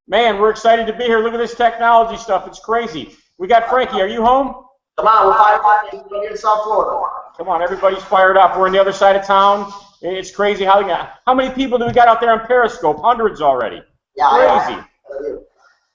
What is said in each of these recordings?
Man, we're excited to be here. Look at this technology stuff. It's crazy. We got Frankie. Are you home? Come on, we're 5 o'clock in South Florida. Come on, everybody's fired up. We're on the other side of town. It's crazy how many people do we got out there on Periscope? Hundreds already. Yeah, crazy.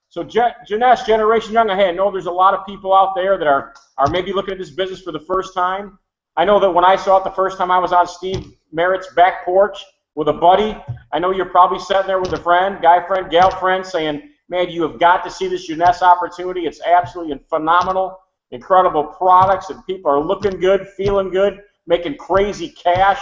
So Jeunesse, Generation Young, I know there's a lot of people out there that are maybe looking at this business for the first time. I know that when I saw it the first time, I was on Steve Merritt's back porch with a buddy. I know you're probably sitting there with a friend, guy friend, gal friend, saying, man, you have got to see this Jeunesse opportunity. It's absolutely phenomenal, incredible products, and people are looking good, feeling good, making crazy cash.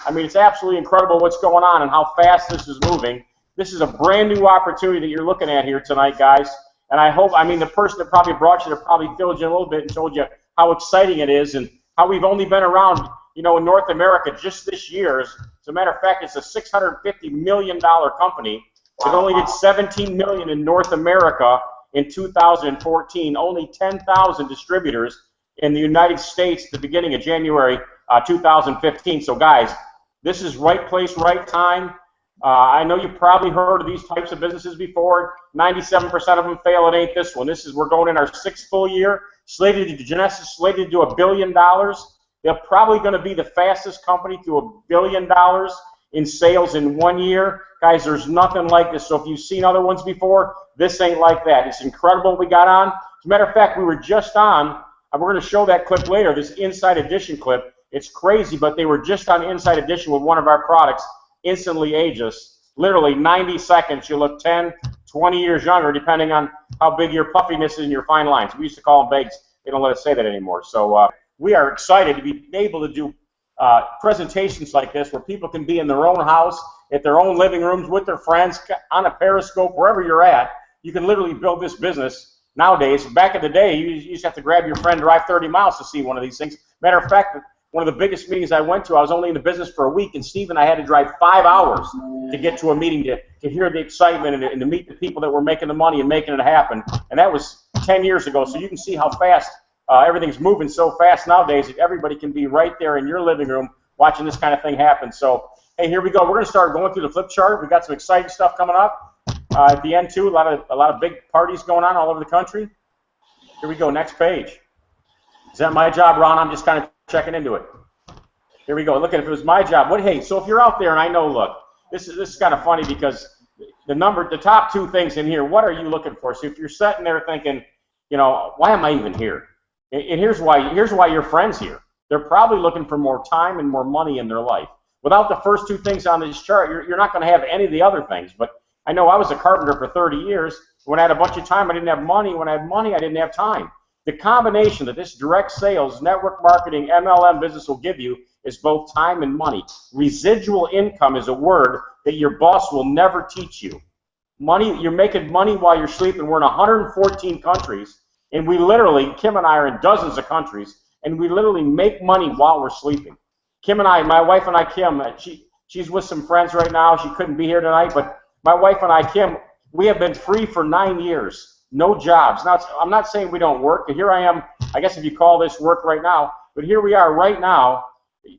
I mean, it's absolutely incredible what's going on and how fast this is moving. This is a brand new opportunity that you're looking at here tonight, guys. And I hope, the person that probably brought you there probably filled you a little bit and told you how exciting it is and how we've only been around, in North America just this year. As a matter of fact, it's a $650 million company. It only did $17 million in North America in 2014. Only 10,000 distributors in the United States at the beginning of January 2015. So, guys, this is right place, right time. I know you've probably heard of these types of businesses before. 97% of them fail. It ain't this one. We're going in our 6th full year. Jeunesse is slated to do $1 billion. They're probably going to be the fastest company to $1 billion in sales in 1 year. Guys, there's nothing like this. So if you've seen other ones before, this ain't like that. It's incredible what we got on. As a matter of fact, we were just on, we're going to show that clip later, this Inside Edition clip. It's crazy, but they were just on Inside Edition with one of our products, Instantly Ageless. Literally 90 seconds, you look 10, 20 years younger, depending on how big your puffiness is and your fine lines. We used to call them bakes. They don't let us say that anymore. So we are excited to be able to do presentations like this where people can be in their own house, at their own living rooms, with their friends, on a Periscope, wherever you're at. You can literally build this business nowadays. Back in the day, you just have to grab your friend, drive 30 miles to see one of these things. Matter of fact, one of the biggest meetings I went to, I was only in the business for a week, and Steve and I had to drive 5 hours to get to a meeting to hear the excitement and to meet the people that were making the money and making it happen. And that was 10 years ago. So you can see how fast everything's moving so fast nowadays that everybody can be right there in your living room watching this kind of thing happen. So, hey, here we go. We're going to start going through the flip chart. We've got some exciting stuff coming up at the end, too. A lot of big parties going on all over the country. Here we go. Next page. Is that my job, Ron? I'm just kind of checking into it. Here we go. Look at if it was my job. Hey, so if you're out there, and I know, look, this is kind of funny because the top 2 things in here, what are you looking for? So if you're sitting there thinking, why am I even here? And here's why your friend's here. They're probably looking for more time and more money in their life. Without the first 2 things on this chart, you're not going to have any of the other things. But I know I was a carpenter for 30 years. When I had a bunch of time, I didn't have money. When I had money, I didn't have time. The combination that this direct sales, network marketing, MLM business will give you is both time and money. Residual income is a word that your boss will never teach you. Money, you're making money while you're sleeping. We're in 114 countries, and we literally, Kim and I are in dozens of countries, and we literally make money while we're sleeping. Kim and I, my wife and I, Kim, she's with some friends right now. She couldn't be here tonight, but my wife and I, Kim, we have been free for 9 years. No jobs. Now, I'm not saying we don't work. Here I am, I guess if you call this work right now, but here we are right now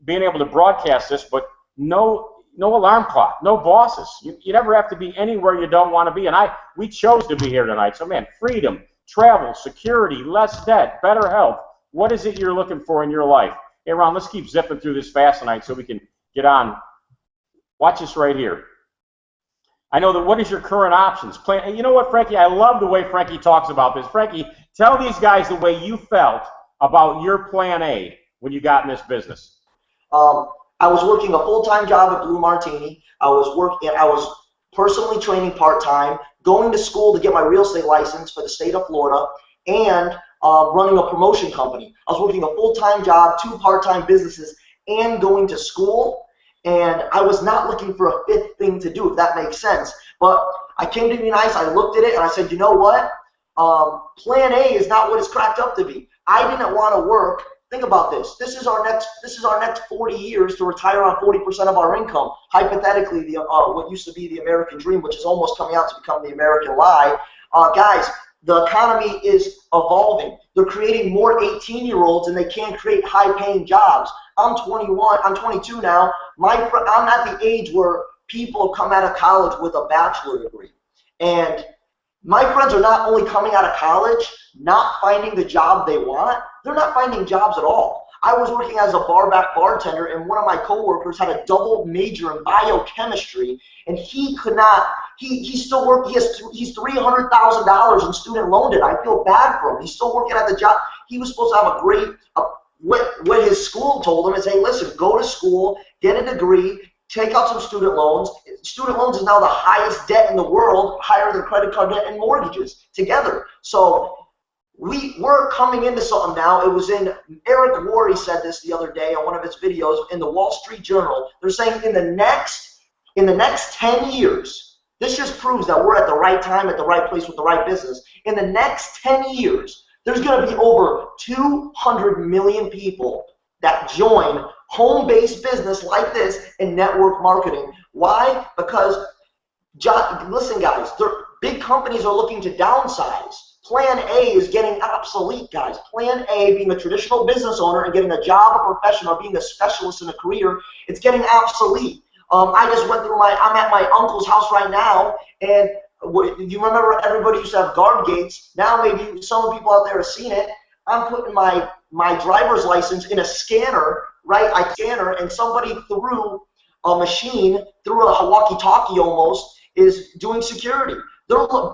being able to broadcast this, but no alarm clock, no bosses. You never have to be anywhere you don't want to be, and we chose to be here tonight. So, man, freedom, travel, security, less debt, better health. What is it you're looking for in your life? Hey, Ron, let's keep zipping through this fast tonight so we can get on. Watch this right here. I know that what is your current options? You know what, Frankie? I love the way Frankie talks about this. Frankie, tell these guys the way you felt about your plan A when you got in this business. I was working a full-time job at Blue Martini. I was personally training part-time, going to school to get my real estate license for the state of Florida, and running a promotion company. I was working a full-time job, 2 part-time businesses, and going to school. And I was not looking for a 5th thing to do, if that makes sense. But I came to be nice. I looked at it and I said, you know what? Plan A is not what it's cracked up to be. I didn't want to work. Think about this. This is our next 40 years to retire on 40% of our income. Hypothetically, what used to be the American dream, which is almost coming out to become the American lie. Guys, the economy is evolving. They're creating more 18-year-olds, and they can't create high-paying jobs. I'm 21. I'm 22 now. I'm at the age where people come out of college with a bachelor degree. And My friends are not only coming out of college, not finding the job they want, they're not finding jobs at all. I was working as a barback bartender, and one of my coworkers had a double major in biochemistry, and he could not. He's still working. He's $300,000 in student loan debt. I feel bad for him. He's still working at the job. He was supposed to have a great. What his school told him is, hey, listen, go to school, get a degree, take out some student loans. Student loans is now the highest debt in the world, higher than credit card debt and mortgages together. So we're coming into something now. It was in Eric Worre said this the other day on one of his videos in the Wall Street Journal. They're saying in the next 10 years, this just proves that we're at the right time, at the right place with the right business. In the next 10 years, there's going to be over 200 million people that join home-based business like this in network marketing. Why? Because, listen guys, big companies are looking to downsize. Plan A is getting obsolete, guys. Plan A, being a traditional business owner and getting a job, a profession, or being a specialist in a career, it's getting obsolete. I just went through I'm at my uncle's house right now, and you remember everybody used to have guard gates. Now maybe some people out there have seen it. I'm putting my driver's license in a scanner, right? I scanner, and somebody through a machine, through a walkie-talkie almost, is doing security.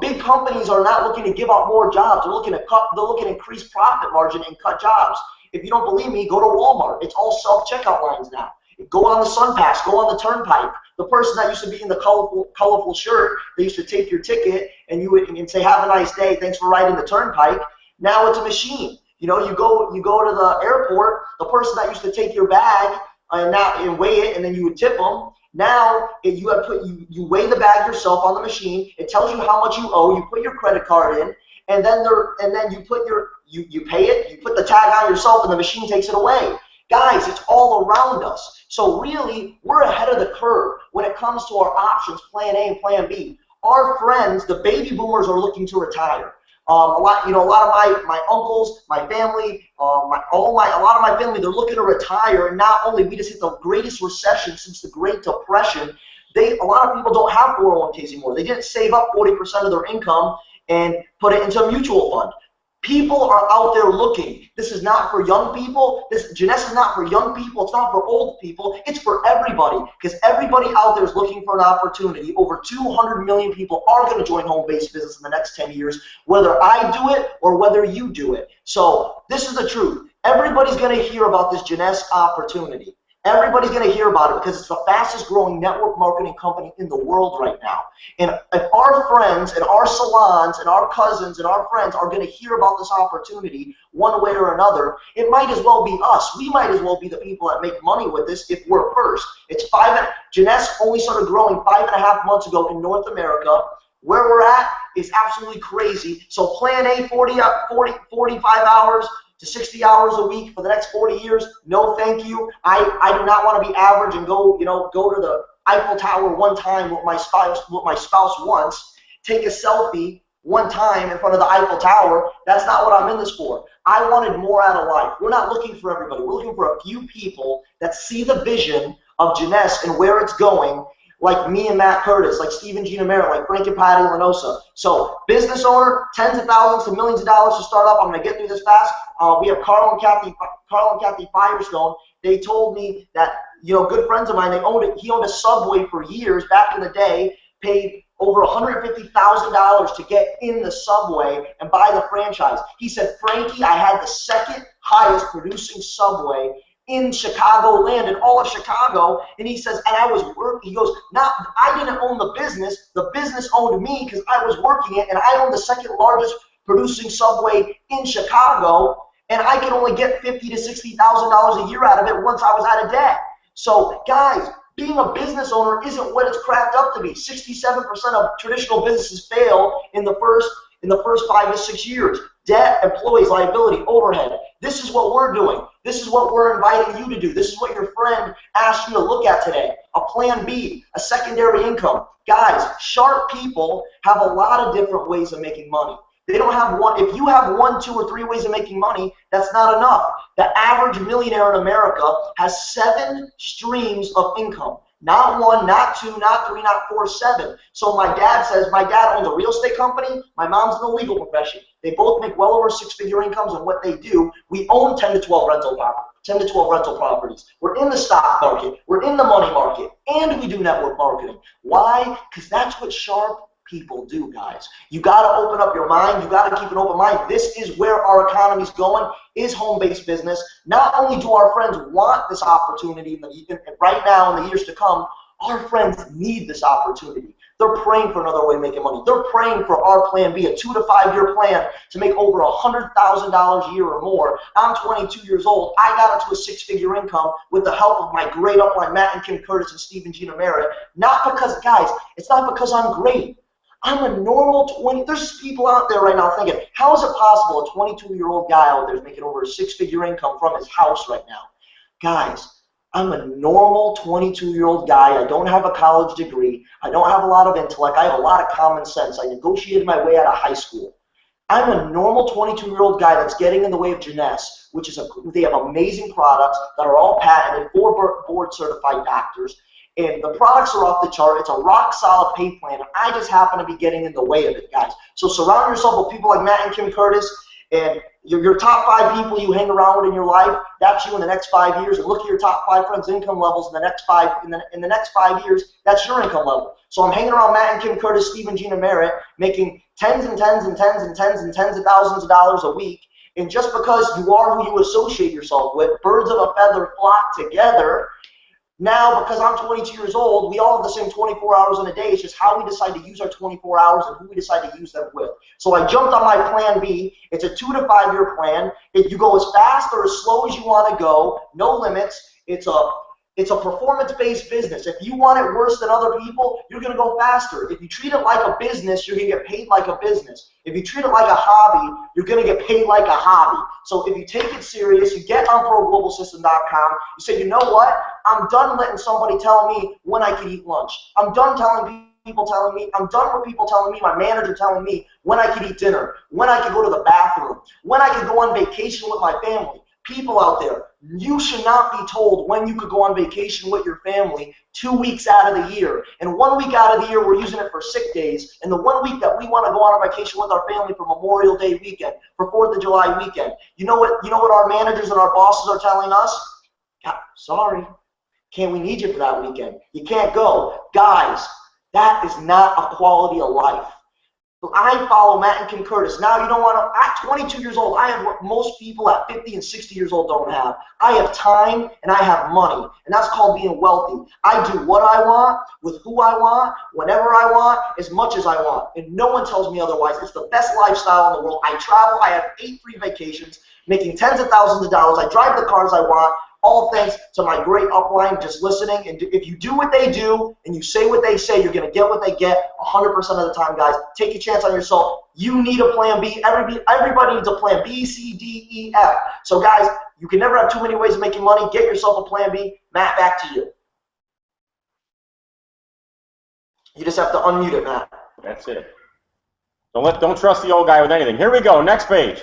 Big companies are not looking to give out more jobs. They're looking to increase profit margin and cut jobs. If you don't believe me, go to Walmart. It's all self-checkout lines now. Go on the SunPass, go on the Turnpike. The person that used to be in the colorful shirt, they used to take your ticket and and say, have a nice day, thanks for riding the Turnpike. Now it's a machine. You know, you go to the airport, the person that used to take your bag and weigh it, and then you would tip them. Now you weigh the bag yourself on the machine. It tells you how much you owe. You put your credit card in, and then you pay it. You put the tag on yourself, and the machine takes it away. Guys, it's all around us. So really, we're ahead of the curve when it comes to our options, Plan A and Plan B. Our friends, the baby boomers, are looking to retire. A lot of my uncles, my family, a lot of my family, they're looking to retire. And not only we just hit the greatest recession since the Great Depression, a lot of people don't have 401ks anymore. They didn't save up 40% of their income and put it into a mutual fund. People are out there looking. This is not for young people. Jeunesse is not for young people. It's not for old people. It's for everybody, because everybody out there is looking for an opportunity. Over 200 million people are going to join home-based business in the next 10 years, whether I do it or whether you do it. So this is the truth. Everybody's going to hear about this Jeunesse opportunity. Everybody's going to hear about it because it's the fastest growing network marketing company in the world right now. And if our friends and our salons and our cousins and our friends are going to hear about this opportunity one way or another, it might as well be us. We might as well be the people that make money with this if we're first. Jeunesse only started growing 5.5 months ago in North America. Where we're at is absolutely crazy. So Plan A, 45 hours to 60 hours a week for the next 40 years, no thank you. I do not want to be average and go to the Eiffel Tower one time with my spouse once, take a selfie one time in front of the Eiffel Tower. That's not what I'm in this for. I wanted more out of life. We're not looking for everybody. We're looking for a few people that see the vision of Jeunesse and where it's going, like me and Matt Curtis, like Steve and Gina Merritt, like Frankie and Lanosa. So business owner, tens of thousands to millions of dollars to start up. I'm going to get through this fast. We have Carl and Kathy Firestone. They told me that, good friends of mine, he owned a Subway for years back in the day, paid over $150,000 to get in the Subway and buy the franchise. He said, Frankie, I had the second highest producing Subway in Chicagoland, in all of Chicago, and he says, and I was working, he goes, I didn't own the business owned me because I was working it, and I owned the second largest producing Subway in Chicago, and I could only get $50,000 to $60,000 a year out of it once I was out of debt. So guys, being a business owner isn't what it's cracked up to be. 67% of traditional businesses fail in the first 5 to 6 years. Debt, employees, liability, overhead. This is what we're doing. This is what we're inviting you to do. This is what your friend asked you to look at today. A plan B, a secondary income. Guys, sharp people have a lot of different ways of making money. They don't have one. If you have 1, 2, or 3 ways of making money, that's not enough. The average millionaire in America has 7 streams of income. Not 1, not 2, not 3, not 4, 7. So my dad says, my dad owns a real estate company. My mom's in the legal profession. They both make well over 6-figure incomes in what they do. We own 10 to 12 rental properties. 10 to 12 rental properties. We're in the stock market. We're in the money market. And we do network marketing. Why? Because that's what sharp people do, guys. You got to open up your mind. You got to keep an open mind. This is where our economy's going, is home-based business. Not only do our friends want this opportunity right now in the years to come, our friends need this opportunity. They're praying for another way of making money. They're praying for our plan B, a 2 to 5 year plan to make over $100,000 a year or more. I'm 22 years old. I got into a 6-figure income with the help of my great upline, Matt and Kim Curtis and Steve and Gina Merritt. Not because, guys, it's not because I'm great. I'm a normal 20. There's people out there right now thinking, how is it possible a 22-year-old guy out there is making over a 6-figure income from his house right now? Guys, I'm a normal 22-year-old guy. I don't have a college degree. I don't have a lot of intellect. I have a lot of common sense. I negotiated my way out of high school. I'm a normal 22-year-old guy that's getting in the way of Jeunesse, which is they have amazing products that are all patented for board-certified doctors. And the products are off the chart. It's a rock-solid pay plan. I just happen to be getting in the way of it, guys. So surround yourself with people like Matt and Kim Curtis, and your top 5 people you hang around with in your life. That's you in the next 5 years. And look at your top 5 friends' income levels in the next 5 years. That's your income level. So I'm hanging around Matt and Kim Curtis, Steve and Gina Merritt, making tens and tens and tens and tens and tens of thousands of dollars a week. And just because you are who you associate yourself with, birds of a feather flock together. Now, because I'm 22 years old, we all have the same 24 hours in a day. It's just how we decide to use our 24 hours and who we decide to use them with. So I jumped on my plan B. It's a 2 to 5 year plan. If you go as fast or as slow as you want to go, no limits. It's a performance-based business. If you want it worse than other people, you're going to go faster. If you treat it like a business, you're going to get paid like a business. If you treat it like a hobby, you're going to get paid like a hobby. So if you take it serious, you get on ProGlobalSystem.com, you say, you know what? I'm done letting somebody tell me when I can eat lunch. I'm done people telling me, my manager telling me when I can eat dinner, when I can go to the bathroom, when I can go on vacation with my family. People out there, you should not be told when you could go on vacation with your family 2 weeks out of the year. And 1 week out of the year, we're using it for sick days. And the 1 week that we want to go on a vacation with our family for Memorial Day weekend, for 4th of July weekend, you know what our managers and our bosses are telling us? Sorry, we need you for that weekend. You can't go. Guys, that is not a quality of life. I follow Matt and Kim Curtis. Now you don't want to, at 22 years old, I have what most people at 50 and 60 years old don't have. I have time and I have money, and that's called being wealthy. I do what I want, with who I want, whenever I want, as much as I want, and no one tells me otherwise. It's the best lifestyle in the world. I travel. I have 8 free vacations, making tens of thousands of dollars. I drive the cars I want. All thanks to my great upline just listening. And if you do what they do and you say what they say, you're going to get what they get 100% of the time, guys. Take a chance on yourself. You need a plan B. Everybody needs a plan B, C, D, E, F. So, guys, you can never have too many ways of making money. Get yourself a plan B. Matt, back to you. You just have to unmute it, Matt. That's it. Don't trust the old guy with anything. Here we go. Next page.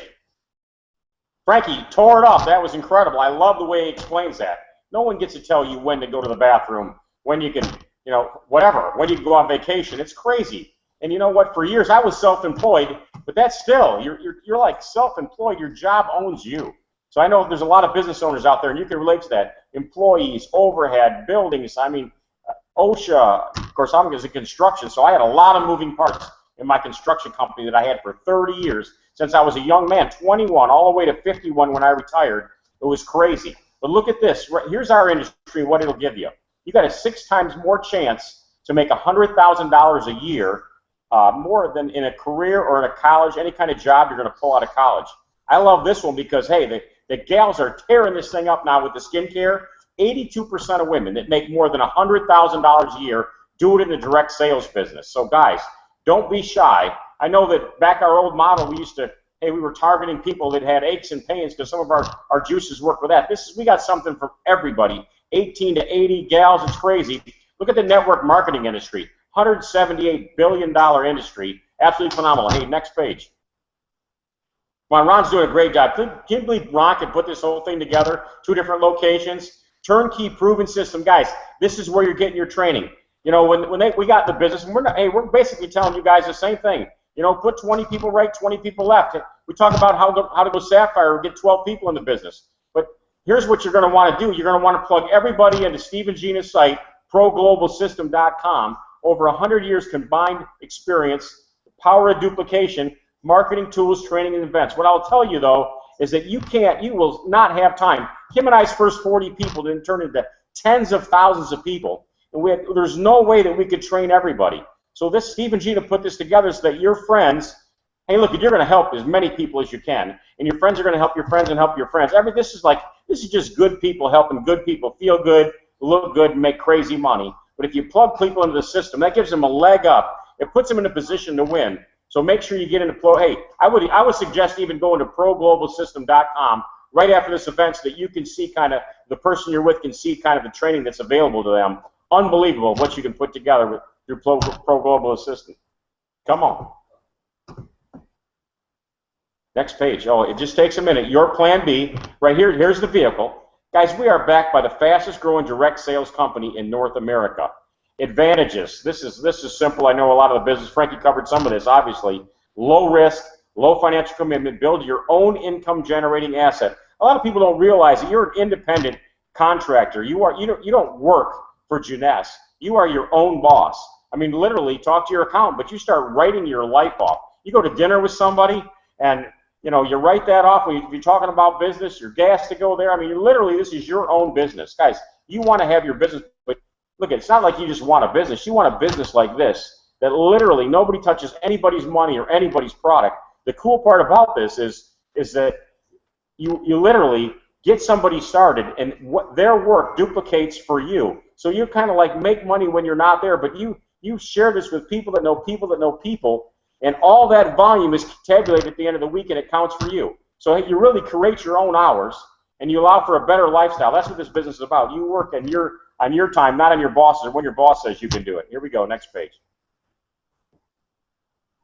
Frankie tore it up. That was incredible. I love the way he explains that. No one gets to tell you when to go to the bathroom, when you can, whatever, when you can go on vacation. It's crazy. And you know what? For years, I was self-employed, but that's still, you're like self-employed. Your job owns you. So I know there's a lot of business owners out there, and you can relate to that. Employees, overhead, buildings. I mean, OSHA. Of course, I'm in construction, so I had a lot of moving parts in my construction company that I had for 30 years. Since I was a young man, 21, all the way to 51 when I retired. It was crazy. But look at this. Here's our industry, what it'll give you. You got a 6 times more chance to make $100,000 a year, more than in a career or in a college, any kind of job you're going to pull out of college. I love this one because, hey, the gals are tearing this thing up now with the skincare. 82% of women that make more than $100,000 a year do it in the direct sales business. So, guys, don't be shy. I know that back our old model, we were targeting people that had aches and pains because some of our juices work with that. We got something for everybody. 18 to 80 gals, it's crazy. Look at the network marketing industry. $178 billion industry. Absolutely phenomenal. Hey, next page. Well, Ron's doing a great job. Can you believe Ron can put this whole thing together? 2 different locations, turnkey proven system. Guys, this is where you're getting your training. You know, when we got in the business, and we're basically telling you guys the same thing. You know, put 20 people right, 20 people left. We talk about how to go Sapphire or get 12 people in the business. But here's what you're going to want to do. You're going to want to plug everybody into Steve and Gina's site, ProGlobalSystem.com. Over 100 years combined experience, the power of duplication, marketing tools, training, and events. What I'll tell you, though, is that you will not have time. Kim and I's first 40 people didn't turn into tens of thousands of people. And there's no way that we could train everybody. So this Steve and Gina put this together so that your friends, hey, look, you're going to help as many people as you can, and your friends are going to help your friends and help your friends. This is just good people helping good people feel good, look good, and make crazy money. But if you plug people into the system, that gives them a leg up. It puts them in a position to win. So make sure you get into Hey, I would suggest even going to ProGlobalSystem.com right after this event so that you can see kind of the person you're with can see kind of the training that's available to them. Unbelievable what you can put together through Pro Global Assistant. Come on. Next page. Oh, it just takes a minute. Your plan B. Right here, here's the vehicle. Guys, we are backed by the fastest growing direct sales company in North America. Advantages. This is simple. I know a lot of the business. Frankie covered some of this, obviously. Low risk, low financial commitment. Build your own income generating asset. A lot of people don't realize that you're an independent contractor. You don't work for Jeunesse. You are your own boss. I mean, literally, talk to your accountant, but you start writing your life off. You go to dinner with somebody, and you write that off when you're talking about business, your gas to go there. I mean, literally, this is your own business. Guys, you want to have your business, but look, it's not like you just want a business. You want a business like this, that literally nobody touches anybody's money or anybody's product. The cool part about this is that you literally get somebody started, and what their work duplicates for you. So you kind of like make money when you're not there, but you share this with people that know people that know people, and all that volume is tabulated at the end of the week, and it counts for you. So you really create your own hours, and you allow for a better lifestyle. That's what this business is about. You work on your time, not on your boss's, or when your boss says you can do it. Here we go, next page.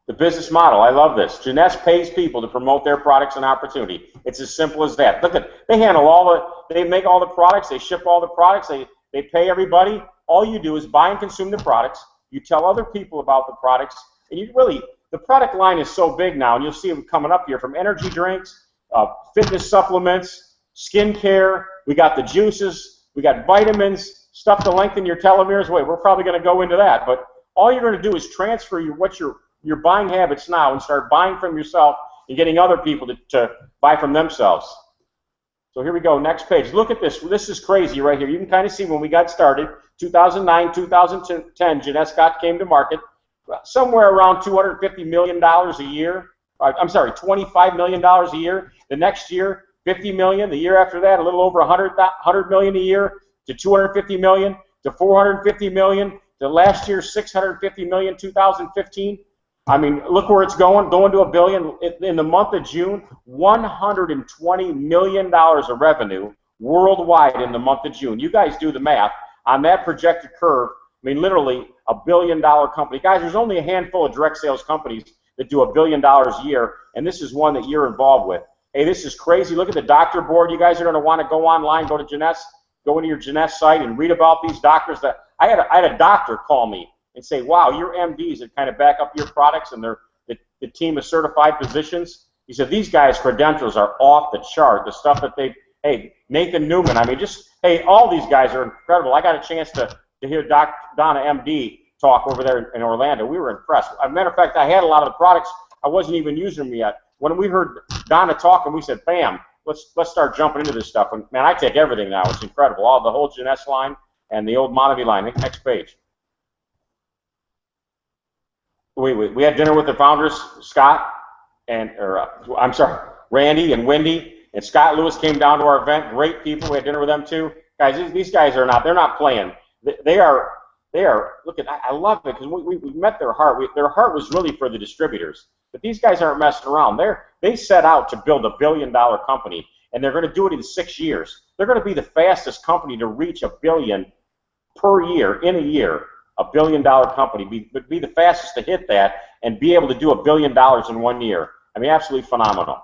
The business model, I love this. Jeunesse pays people to promote their products and opportunity. It's as simple as that. Look at, they handle they make all the products, they ship all the products, they pay everybody. All you do is buy and consume the products. You tell other people about the products, and the product line is so big now, and you'll see them coming up here, from energy drinks, fitness supplements, skincare, we got the juices, we got vitamins, stuff to lengthen your telomeres. Wait, we're probably going to go into that, but all you're going to do is transfer your buying habits now and start buying from yourself and getting other people to buy from themselves. So here we go, next page. Look at this. This is crazy right here. You can kind of see when we got started, 2009, 2010, Jeunesse came to market, somewhere around $250 million a year. I'm sorry, $25 million a year. The next year, $50 million. The year after that, a little over $100 million a year, to $250 million, to $450 million, to last year, $650 million, 2015. I mean, look where it's going to $1 billion. In the month of June, $120 million of revenue worldwide in the month of June. You guys do the math on that projected curve. I mean, literally $1 billion company. Guys, there's only a handful of direct sales companies that do $1 billion a year, and this is one that you're involved with. Hey, this is crazy. Look at the doctor board. You guys are going to want to go online, go to Jeunesse, go into your Jeunesse site and read about these doctors. I had a doctor call me and say, wow, your MDs that kind of back up your products, and they're the team of certified physicians. He said, these guys' credentials are off the chart. The stuff that hey, Nathan Newman, I mean, hey, all these guys are incredible. I got a chance to hear Donna MD talk over there in Orlando. We were impressed. As a matter of fact, I had a lot of the products. I wasn't even using them yet. When we heard Donna talking, we said, bam, let's start jumping into this stuff. And man, I take everything now. It's incredible. The whole Jeunesse line and the old Monavie line. Next page. We had dinner with the founders, Scott, Randy and Wendy, and Scott Lewis came down to our event. Great people. We had dinner with them too. Guys, these guys they're not playing. They are, look at, I love it because we met their heart. Their heart was really for the distributors. But these guys aren't messing around. They set out to build $1 billion company, and they're going to do it in 6 years. They're going to be the fastest company to reach $1 billion per year in a year. $1 billion company, be the fastest to hit that and be able to do $1 billion in 1 year. I mean, absolutely phenomenal.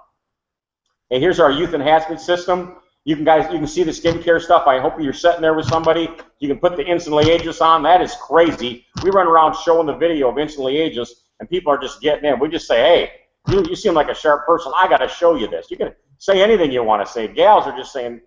And here's our youth enhancement system. You can see the skincare stuff. I hope you're sitting there with somebody. You can put the instantly ageless on. That is crazy. We run around showing the video of instantly ageless, and people are just getting in. We just say, hey, you seem like a sharp person. I got to show you this. You can say anything you want to say. Gals are just saying,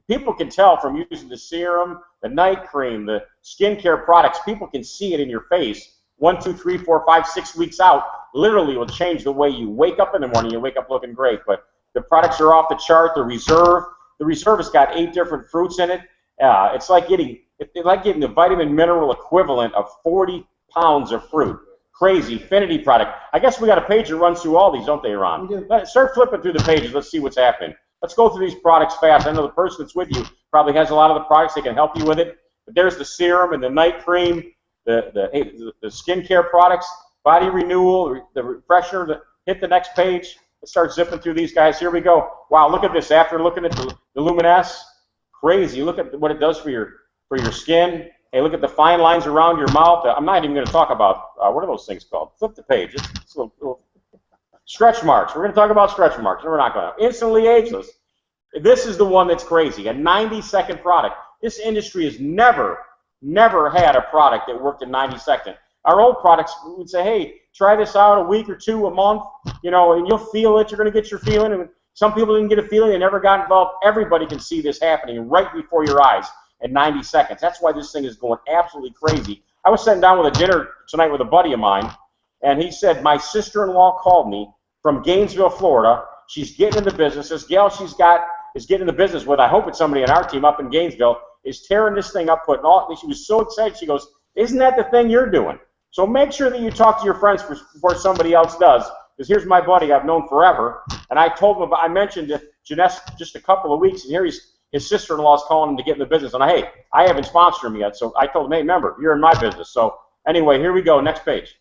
people can tell from using the serum, the night cream, the skincare products. People can see it in your face. 1, 2, 3, 4, 5, 6 weeks out, literally will change the way you wake up in the morning. You wake up looking great. But the products are off the chart. The Reserve has got 8 different fruits in it. It's like getting the vitamin mineral equivalent of 40 pounds of fruit. Crazy. Affinity product. I guess we got a page that runs through all these, don't they, Ron? We do. Start flipping through the pages. Let's see what's happening. Let's go through these products fast. I know the person that's with you probably has a lot of the products. They can help you with it. But there's the serum and the night cream, the skincare products, body renewal, the refresher. Hit the next page. Let's start zipping through these guys. Here we go. Wow, look at this. After looking at the Luminesse, crazy. Look at what it does for your skin. Hey, look at the fine lines around your mouth. I'm not even going to talk about, what are those things called? Flip the page. It's little stretch marks. We're going to talk about stretch marks. No, we're not going to. Instantly ageless. This is the one that's crazy. A 90-second product. This industry has never had a product that worked in 90 seconds. Our old products, we would say, hey, try this out a week or 2, a month, and you'll feel it. You're going to get your feeling. And some people didn't get a feeling. They never got involved. Everybody can see this happening right before your eyes in 90 seconds. That's why this thing is going absolutely crazy. I was sitting down with a dinner tonight with a buddy of mine, and he said, my sister-in-law called me from Gainesville, Florida. She's getting into business. This gal she's got is getting into business with, I hope it's somebody in our team up in Gainesville, is tearing this thing up, she was so excited. She goes, isn't that the thing you're doing? So make sure that you talk to your friends before somebody else does, because here's my buddy I've known forever, and I told him I mentioned Jeunesse just a couple of weeks, and here his sister-in-law is calling him to get in the business, and hey, I haven't sponsored him yet, so I told him, hey, remember, you're in my business. So anyway, here we go, next page.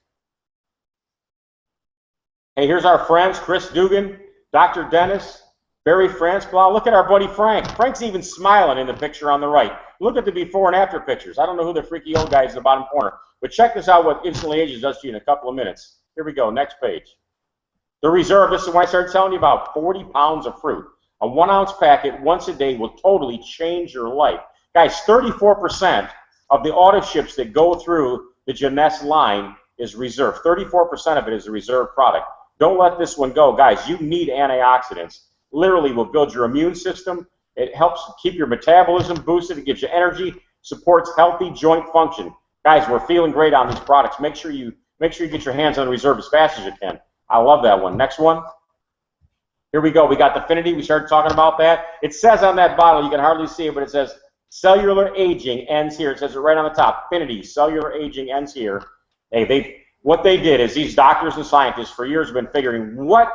Hey, here's our friends, Chris Dugan, Dr. Dennis, Barry Franzblau. Look at our buddy Frank. Frank's even smiling in the picture on the right. Look at the before and after pictures. I don't know who the freaky old guy is in the bottom corner, but check this out, what Instantly Ages does to you in a couple of minutes. Here we go, next page. The Reserve, this is when I started telling you about 40 pounds of fruit. A 1-ounce packet once a day will totally change your life. Guys, 34% of the auto ships that go through the Jeunesse line is Reserve. 34% of it is a Reserve product. Don't let this one go. Guys, you need antioxidants. Literally will build your immune system. It helps keep your metabolism boosted. It gives you energy, supports healthy joint function. Guys, we're feeling great on these products. Make sure you get your hands on the Reserve as fast as you can. I love that one. Next one. Here we go. We got the Affinity. We started talking about that. It says on that bottle, you can hardly see it, but it says cellular aging ends here. It says it right on the top. Affinity, cellular aging ends here. Hey, what they did is these doctors and scientists for years have been figuring what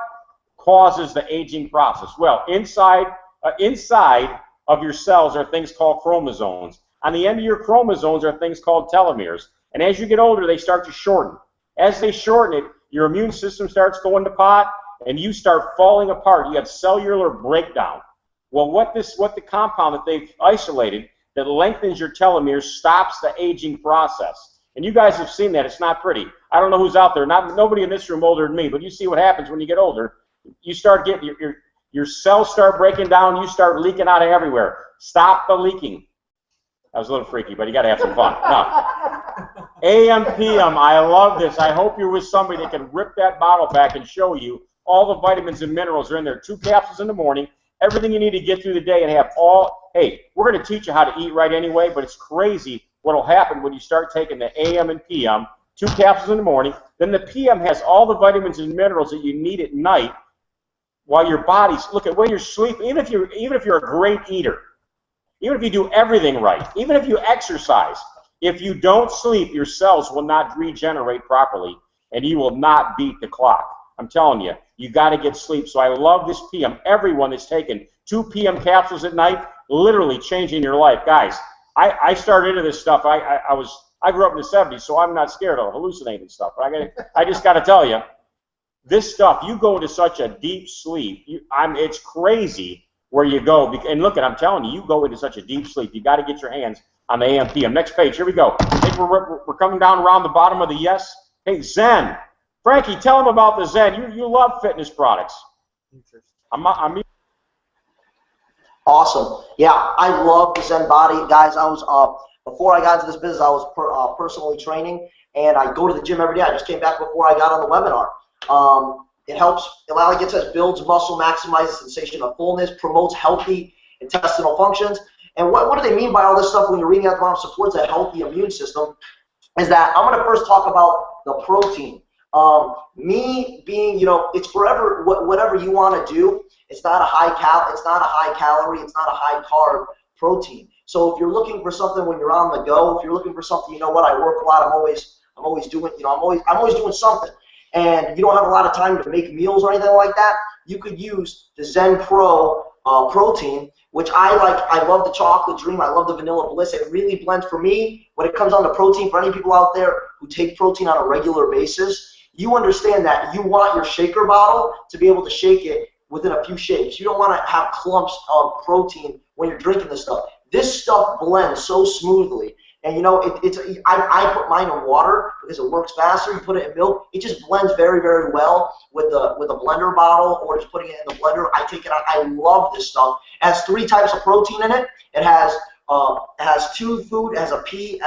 causes the aging process. Well, inside of your cells are things called chromosomes. On the end of your chromosomes are things called telomeres. And as you get older, they start to shorten. As they shorten it, your immune system starts going to pot, and you start falling apart. You have cellular breakdown. Well, what the compound that they've isolated that lengthens your telomeres stops the aging process. And you guys have seen that. It's not pretty. I don't know who's out there. Nobody in this room older than me, but you see what happens when you get older. You start getting your cells start breaking down. You start leaking out of everywhere. Stop the leaking. That was a little freaky, but you got to have some fun. Now, AM, PM, I love this. I hope you're with somebody that can rip that bottle back and show you all the vitamins and minerals are in there. 2 capsules in the morning, everything you need to get through the day and have all. Hey, we're going to teach you how to eat right anyway, but it's crazy what will happen when you start taking the AM and PM, 2 capsules in the morning. Then the PM has all the vitamins and minerals that you need at night while your body's, look at when you're sleeping, even if you're a great eater, even if you do everything right, even if you exercise, if you don't sleep, your cells will not regenerate properly, and you will not beat the clock. I'm telling you, you got to get sleep. So I love this PM. Everyone that's taken 2 PM capsules at night, literally changing your life. Guys, I started into this stuff. I grew up in the 70s, so I'm not scared of hallucinating stuff. But I just got to tell you, this stuff, you go into such a deep sleep. It's crazy where you go. And look, I'm telling you, you go into such a deep sleep. You got to get your hands on the AM, PM. Next page. Here we go. I think we're coming down around the bottom of the yes. Hey, Zen. Frankie, tell them about the Zen. You love fitness products. Awesome. Yeah, I love the Zen Body, guys. I was before I got into this business, I was personally training, and I go to the gym every day. I just came back before I got on the webinar. It helps, like it says, builds muscle, maximizes sensation of fullness, promotes healthy intestinal functions. And what do they mean by all this stuff when you're reading at the bottom? Supports a healthy immune system. Is that I'm going to first talk about the protein. Me being, it's forever whatever you want to do. It's not a high calorie, it's not a high carb protein. So if you're looking for something when you're on the go, if you're looking for something, you know what, I work a lot. I'm always doing, I'm always doing something. And you don't have a lot of time to make meals or anything like that. You could use the Zen Pro protein, which I like. I love the Chocolate Dream. I love the Vanilla Bliss. It really blends for me when it comes down to protein. For any people out there who take protein on a regular basis, you understand that you want your shaker bottle to be able to shake it within a few shakes. You don't want to have clumps of protein when you're drinking this stuff. This stuff blends so smoothly. And I put mine in water because it works faster. You put it in milk, it just blends very, very well with a blender bottle or just putting it in the blender. I take it out. I love this stuff. It has 3 types of protein in it. It has 2 food, it has a pea,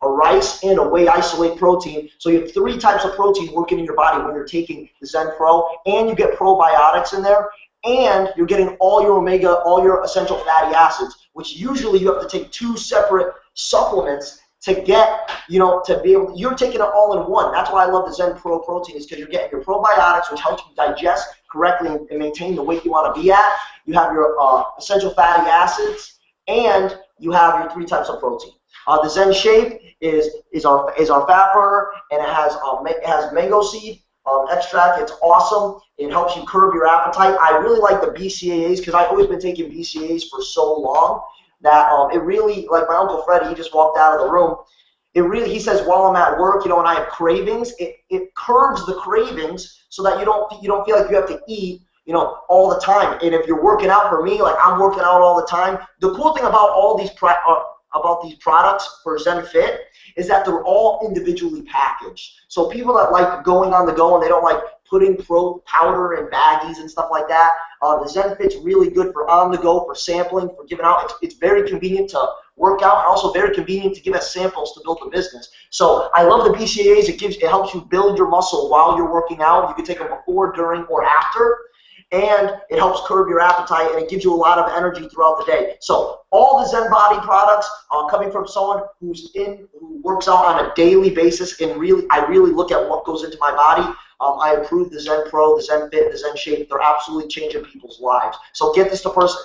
a rice, and a whey isolate protein. So you have 3 types of protein working in your body when you're taking the Zen Pro, and you get probiotics in there, and you're getting all your essential fatty acids, which usually you have to take 2 separate supplements to get, to be able, you're taking it all in one. That's why I love the Zen Pro protein, is because you're getting your probiotics, which helps you digest correctly and maintain the weight you want to be at. You have your essential fatty acids, and you have your 3 types of protein. The Zen Shape is our fat burner, and it has mango seed extract. It's awesome. It helps you curb your appetite. I really like the BCAAs because I've always been taking BCAAs for so long that it really, like my Uncle Freddie, he just walked out of the room. He says, while I'm at work, and I have cravings, it curbs the cravings so that you don't feel like you have to eat, all the time. And if you're working out, for me, like I'm working out all the time. The cool thing about all these products for Zen Fit is that they're all individually packaged. So people that like going on the go and they don't like putting powder in baggies and stuff like that, the Zen Fit's really good for on the go, for sampling, for giving out. It's very convenient to work out and also very convenient to give us samples to build the business. So I love the BCAAs. It helps you build your muscle while you're working out. You can take them before, during, or after. And it helps curb your appetite, and it gives you a lot of energy throughout the day. So all the Zen Body products coming from someone who works out on a daily basis, and I really look at what goes into my body. I approve the Zen Pro, the Zen Fit, the Zen Shape. They're absolutely changing people's lives. So get this product,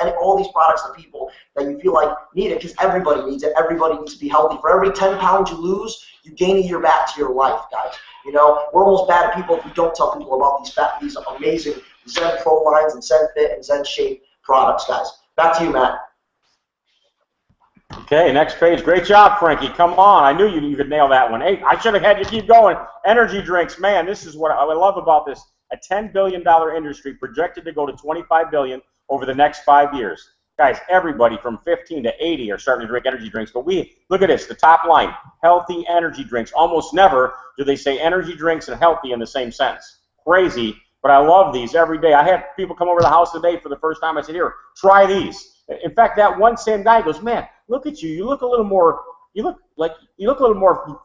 and all these products to people that you feel like need it, because everybody needs it. Everybody needs to be healthy. For every 10 pounds you lose, you gain a year back to your life, guys. We're almost bad at people if we don't tell people about these amazing Zen Pro lines and Zen Fit and Zen Shape products, guys. Back to you, Matt. Okay, next page. Great job, Frankie. Come on. I knew you could nail that one. Hey, I should have had you keep going. Energy drinks, man, this is what I love about this. A $10 billion industry projected to go to $25 billion over the next 5 years. Guys, everybody from 15 to 80 are starting to drink energy drinks. But look at this, the top line, healthy energy drinks. Almost never do they say energy drinks and healthy in the same sentence. Crazy, but I love these every day. I had people come over to the house today for the first time. I said, here, try these. In fact, that one same guy goes, man, look at you. You look a little more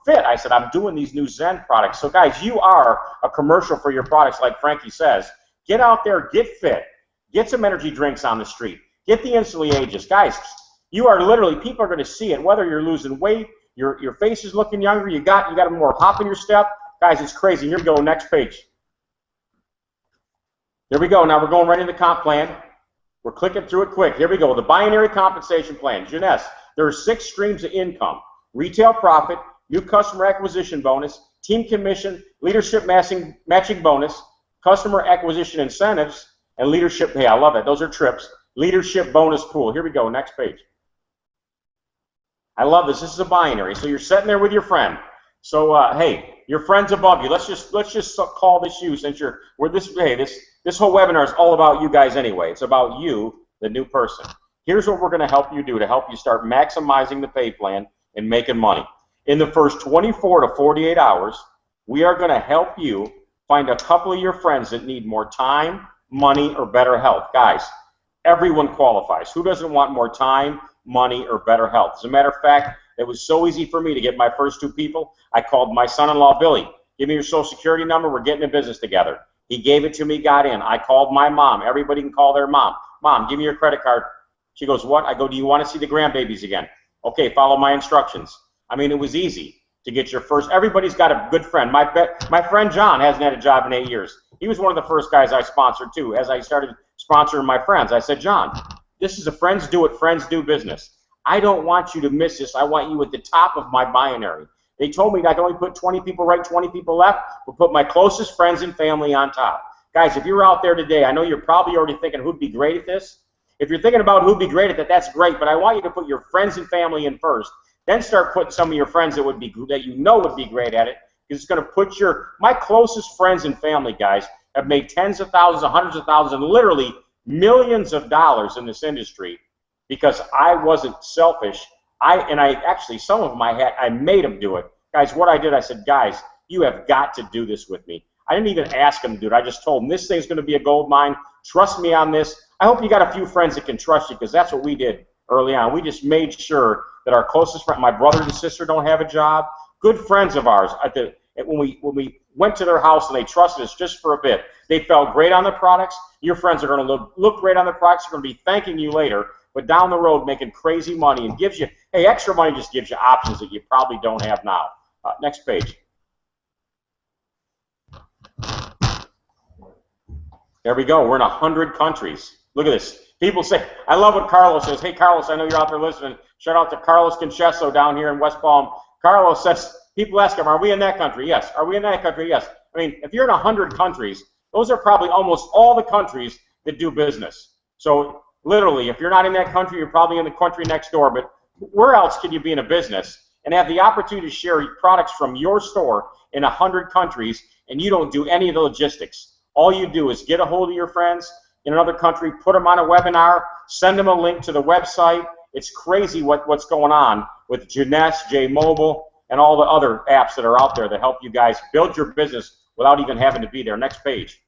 fit. I said, I'm doing these new Zen products. So guys, you are a commercial for your products, like Frankie says. Get out there, get fit. Get some energy drinks on the street. Get the Instantly Ages. Guys, you are literally, people are going to see it, whether you're losing weight, your face is looking younger, you got a more hop in your step. Guys, it's crazy. Here we go, next page. There we go. Now we're going right into the comp plan. We're clicking through it quick. Here we go. The binary compensation plan. Jeunesse, there are 6 streams of income. Retail profit, new customer acquisition bonus, team commission, leadership matching bonus, customer acquisition incentives, and leadership, hey, I love it. Those are trips. Leadership bonus pool. Here we go, next page. I love this. This is a binary. So you're sitting there with your friend. So hey, your friend's above you. Let's just call this you, since this whole webinar is all about you guys anyway. It's about you, the new person. Here's what we're going to help you do to help you start maximizing the pay plan and making money. In the first 24 to 48 hours, we are going to help you find a couple of your friends that need more time, money, or better health. Guys, everyone qualifies. Who doesn't want more time, money, or better health? As a matter of fact, it was so easy for me to get my first 2 people. I called my son-in-law, Billy. Give me your social security number. We're getting in business together. He gave it to me, got in. I called my mom. Everybody can call their mom. Mom, give me your credit card. She goes, what? I go, do you want to see the grandbabies again? Okay, follow my instructions. I mean, it was easy to get your first. Everybody's got a good friend. My friend John hasn't had a job in 8 years. He was one of the first guys I sponsored too. As I started sponsoring my friends, I said, John, this is a friends do it, friends do business. I don't want you to miss this. I want you at the top of my binary. They told me that I could only put 20 people right, 20 people left. We'll put my closest friends and family on top. Guys, if you're out there today, I know you're probably already thinking who'd be great at this. If you're thinking about who'd be great at that, that's great, but I want you to put your friends and family in first. Then start putting some of your friends that would be great at it, because it's going to put my closest friends and family, guys, have made tens of thousands, hundreds of thousands, and literally millions of dollars in this industry because I wasn't selfish. Actually, some of them I made them do it. Guys, what I did, I said, guys, you have got to do this with me. I didn't even ask them to do it. I just told them, this thing's going to be a gold mine. Trust me on this. I hope you got a few friends that can trust you, because that's what we did early on. We just made sure that our closest friend, my brother and sister don't have a job, good friends of ours, when we went to their house and they trusted us just for a bit, they felt great on the products. Your friends are going to look great on the products. They're going to be thanking you later, but down the road making crazy money, and gives you, hey, extra money just gives you options that you probably don't have now. Next page. There we go. We're in 100 countries. Look at this. People say, I love what Carlos says. Hey, Carlos, I know you're out there listening. Shout out to Carlos Conchesso down here in West Palm. Carlos says, people ask him, are we in that country? Yes. Are we in that country? Yes. I mean, if you're in 100 countries, those are probably almost all the countries that do business. So literally, if you're not in that country, you're probably in the country next door. But where else can you be in a business and have the opportunity to share products from your store in 100 countries, and you don't do any of the logistics? All you do is get a hold of your friends in another country, put them on a webinar, send them a link to the website. It's crazy what's going on with Jeunesse, J-Mobile, and all the other apps that are out there that help you guys build your business without even having to be there. Next page.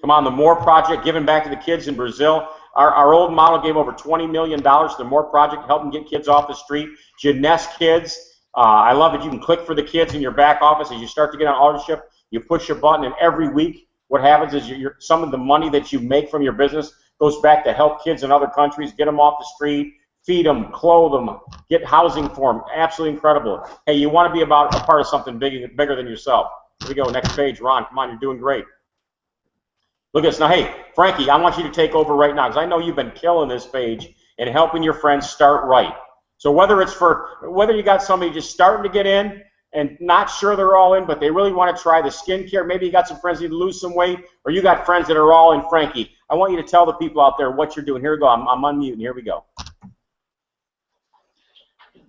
Come on, the More Project, giving back to the kids in Brazil. Our old model gave over $20 million to the More Project, helping get kids off the street. Jeunesse Kids. I love it. You can click for the kids in your back office. As you start to get on ownership, you push a button, and every week what happens is some of the money that you make from your business goes back to help kids in other countries, get them off the street, feed them, clothe them, get housing for them. Absolutely incredible. Hey, you want to be a part of something bigger than yourself. Here we go. Next page. Ron, come on. You're doing great. Look at this. Now, hey, Frankie, I want you to take over right now, because I know you've been killing this page and helping your friends start right. So whether you got somebody just starting to get in and not sure they're all in, but they really want to try the skincare, maybe you got some friends that need to lose some weight, or you got friends that are all in. Frankie, I want you to tell the people out there what you're doing. Here we go. I'm unmuting. Here we go.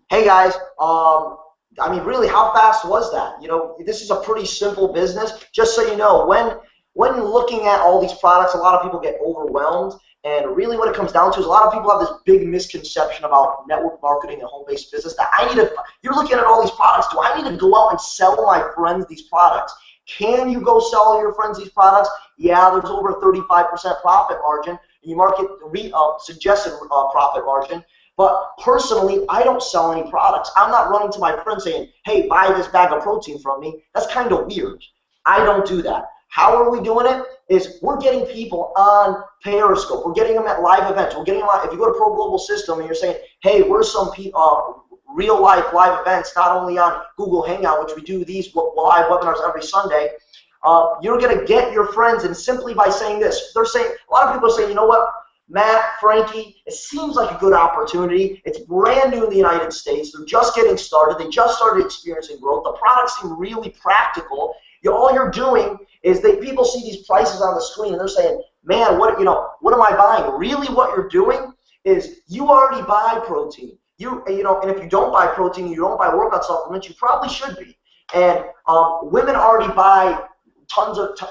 Hey guys, I mean, really, how fast was that? You know, this is a pretty simple business. Just so you know, when looking at all these products, a lot of people get overwhelmed. And really what it comes down to is a lot of people have this big misconception about network marketing and home-based business that you're looking at all these products. Do I need to go out and sell my friends these products? Can you go sell your friends these products? Yeah, there's over a 35% profit margin. You market suggested profit margin. But personally, I don't sell any products. I'm not running to my friends saying, hey, buy this bag of protein from me. That's kind of weird. I don't do that. How are we doing it? Is we're getting people on Periscope. We're getting them at live events. We're getting them on, if you go to Pro Global System and you're saying, hey, where's some real life live events, not only on Google Hangout, which we do these live webinars every Sunday, you're going to get your friends, and simply by saying this, they're saying, a lot of people are saying, you know what, Matt, Frankie, it seems like a good opportunity. It's brand new in the United States. They're just getting started. They just started experiencing growth. The products seem really practical. All you're doing is people see these prices on the screen and they're saying, man, what am I buying? Really what you're doing is you already buy protein. And if you don't buy protein, you don't buy workout supplements, you probably should be. And women already buy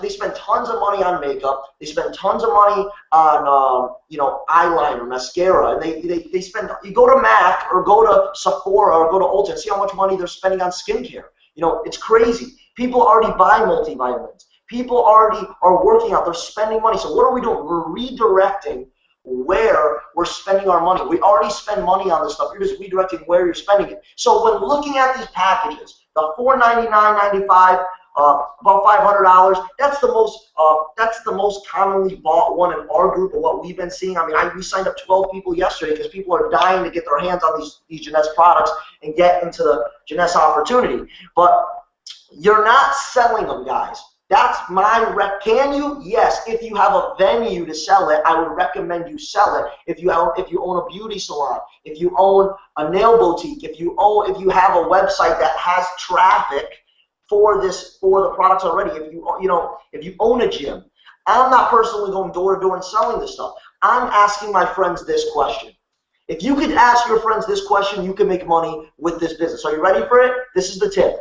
they spend tons of money on makeup. They spend tons of money on eyeliner, mascara, and they spend. You go to MAC or go to Sephora or go to Ulta and see how much money they're spending on skincare. It's crazy. People already buy multivitamins. People already are working out. They're spending money. So what are we doing? We're redirecting where we're spending our money. We already spend money on this stuff. You're just redirecting where you're spending it. So when looking at these packages, the $499.95, about $500. That's the most commonly bought one in our group of what we've been seeing. I mean, we signed up 12 people yesterday because people are dying to get their hands on these Jeunesse products and get into the Jeunesse opportunity. But you're not selling them, guys. That's my can you? Yes. If you have a venue to sell it, I would recommend you sell it. If you own a beauty salon, if you own a nail boutique, if you have a website that has traffic for the products already, if you own a gym. I'm not personally going door to door and selling this stuff. I'm asking my friends this question. If you could ask your friends this question, you can make money with this business. Are you ready for it? This is the tip.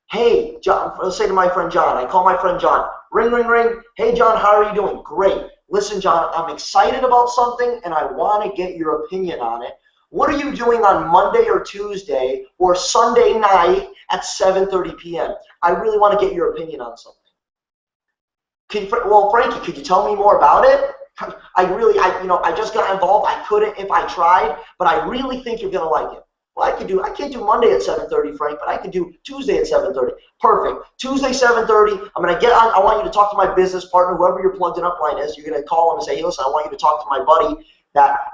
Hey, John, let's say to my friend John, I call my friend John, ring, ring, ring. Hey, John, how are you doing? Great. Listen, John, I'm excited about something and I want to get your opinion on it. What are you doing on Monday or Tuesday or Sunday night at 7:30 p.m.? I really want to get your opinion on something. Well, Frankie, could you tell me more about it? I just got involved. I couldn't if I tried, but I really think you're going to like it. Well, I can't do Monday at 7:30, Frank, but I can do Tuesday at 7:30. Perfect. Tuesday, 7:30, I'm going to get on. I want you to talk to my business partner, whoever your plugged in upline is. You're going to call him and say, hey, listen, I want you to talk to my buddy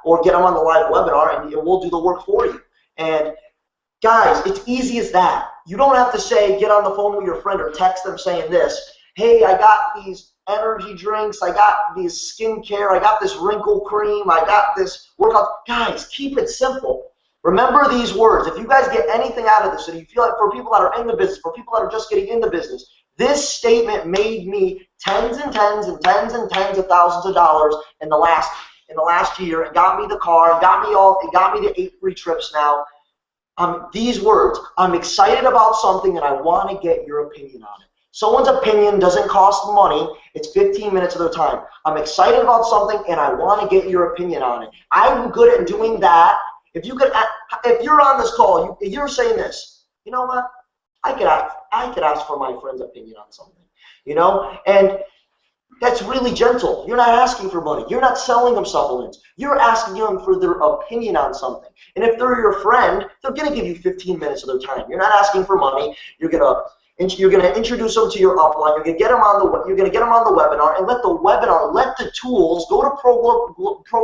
or get him on the live webinar, and we'll do the work for you. And guys, it's easy as that. You don't have to say, get on the phone with your friend or text them saying this. Hey, I got these energy drinks. I got these skincare. I got this wrinkle cream. I got this workout. Guys, keep it simple. Remember these words. If you guys get anything out of this, and you feel like for people that are in the business, for people that are just getting in the business, this statement made me tens and tens and tens and tens of thousands of dollars in the last year. It got me the car. It got me the 8 free trips now. These words. I'm excited about something and I want to get your opinion on it. Someone's opinion doesn't cost money. It's 15 minutes of their time. I'm excited about something and I want to get your opinion on it. I'm good at doing that. If you're on this call, you're saying this, you know what? I could ask for my friend's opinion on something, and that's really gentle. You're not asking for money. You're not selling them supplements. You're asking them for their opinion on something. And if they're your friend, they're going to give you 15 minutes of their time. You're not asking for money. You're going to introduce them to your upline. You're going to get them on the webinar, and let the tools go to Pro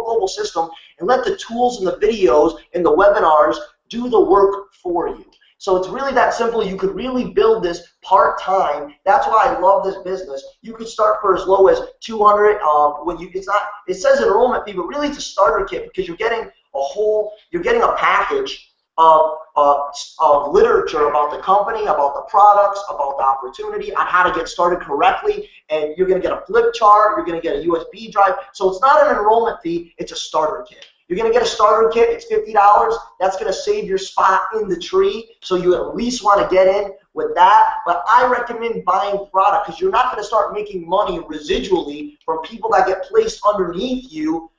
Global System and let the tools and the videos and the webinars do the work for you. So it's really that simple. You could really build this part-time. That's why I love this business. You could start for as low as $200. It says enrollment fee, but really it's a starter kit because you're getting a package of literature about the company, about the products, about the opportunity, on how to get started correctly, and you're going to get a flip chart, you're going to get a USB drive. So it's not an enrollment fee, it's a starter kit. You're going to get a starter kit, it's $50. That's going to save your spot in the tree, so you at least want to get in with that. But I recommend buying product because you're not going to start making money residually from people that get placed underneath you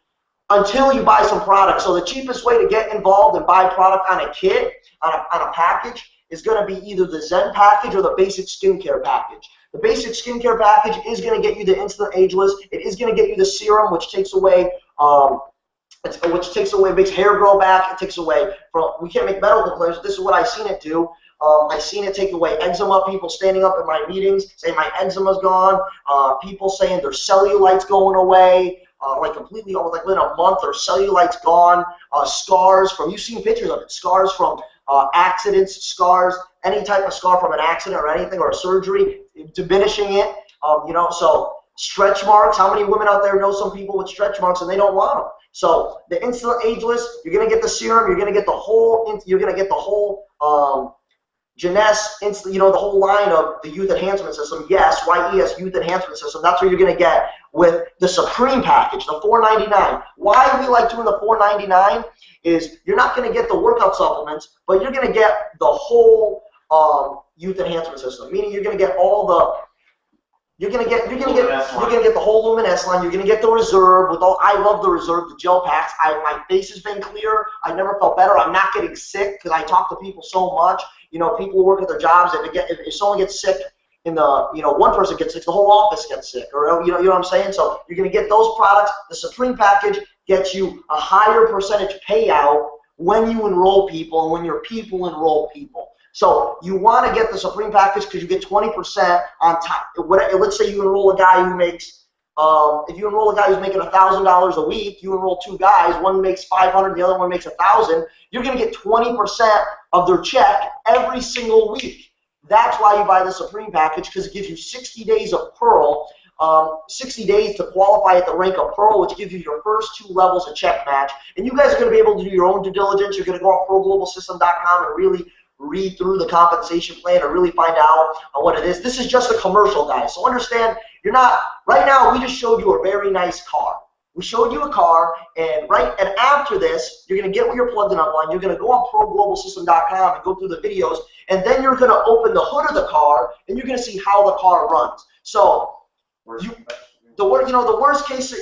until you buy some product. So the cheapest way to get involved and buy product on a kit, on a package, is going to be either the Zen package or the basic skincare package. The basic skincare package is going to get you the instant ageless. It is going to get you the serum, which takes away, makes hair grow back. It takes away we can't make medical claims. This is what I've seen it do. I've seen it take away eczema. People standing up in my meetings saying my eczema's gone. People saying their cellulite's going away. Completely, within a month, their cellulite's gone. Scars from, you've seen pictures of it, scars from accidents, any type of scar from an accident or anything, or a surgery, diminishing it. So stretch marks. How many women out there know some people with stretch marks and they don't want them? So the instant ageless, you're gonna get the serum, you're gonna get the whole Jeunesse, the whole line of the Youth Enhancement System. Yes, YES Youth Enhancement System. That's what you're going to get with the Supreme package, the $499. Why we like doing the $499 is you're not going to get the workout supplements, but you're going to get the whole Youth Enhancement System. Meaning you're going to get all the You're gonna get the whole Luminous line. You're gonna get the Reserve with all. I love the Reserve, the gel packs. My face has been clear. I never felt better. I'm not getting sick because I talk to people so much. People who work at their jobs. If someone gets sick, in the, one person gets sick, the whole office gets sick, or you know what I'm saying? So you're going to get those products. The Supreme package gets you a higher percentage payout when you enroll people and when your people enroll people. So you want to get the Supreme package because you get 20% on top. Let's say you enroll a guy who makes, if you enroll a guy who's making $1,000 a week, you enroll two guys, one makes 500, the other one makes 1,000. You're going to get 20% of their check every single week. That's why you buy the Supreme package, because it gives you 60 days of Pearl, 60 days to qualify at the rank of Pearl, which gives you your first 2 levels of check match. And you guys are going to be able to do your own due diligence. You're going to go on ProGlobalSystem.com and really read through the compensation plan and really find out what it is. This is just a commercial, guys. So understand, you're not, right now we just showed you a very nice car. We showed you a car, and after this, you're going to get what you're plugging up on. You're going to go on ProGlobalSystem.com and go through the videos, and then you're going to open the hood of the car, and you're going to see how the car runs. So, the worst case,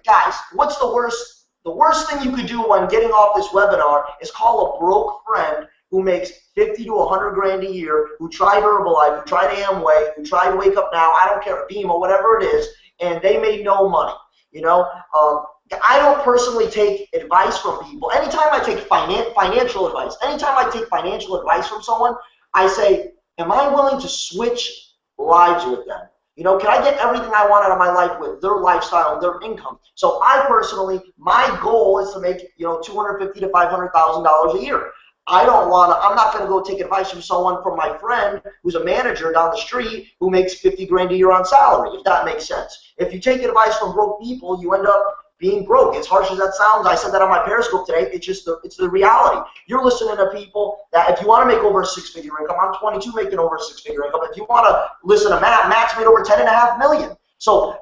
guys, what's the worst? The worst thing you could do when getting off this webinar is call a broke friend who makes 50 to 100 grand a year, who tried Herbalife, who tried Amway, who tried Wake Up Now, I don't care, Beam or whatever it is, and they made no money. I don't personally take advice from people. Anytime I take financial advice, anytime I take financial advice from someone, I say, am I willing to switch lives with them? Can I get everything I want out of my life with their lifestyle and their income? So I personally, my goal is to make $250,000 to $500,000 a year. I'm not going to go take advice from someone, from my friend who's a manager down the street who makes 50 grand a year on salary, if that makes sense. If you take advice from broke people, you end up being broke. As harsh as that sounds, I said that on my Periscope today, it's the reality. You're listening to people that if you want to make over a 6-figure income, I'm 22 making over a 6-figure income. If you want to listen to Matt's made over 10.5 million. So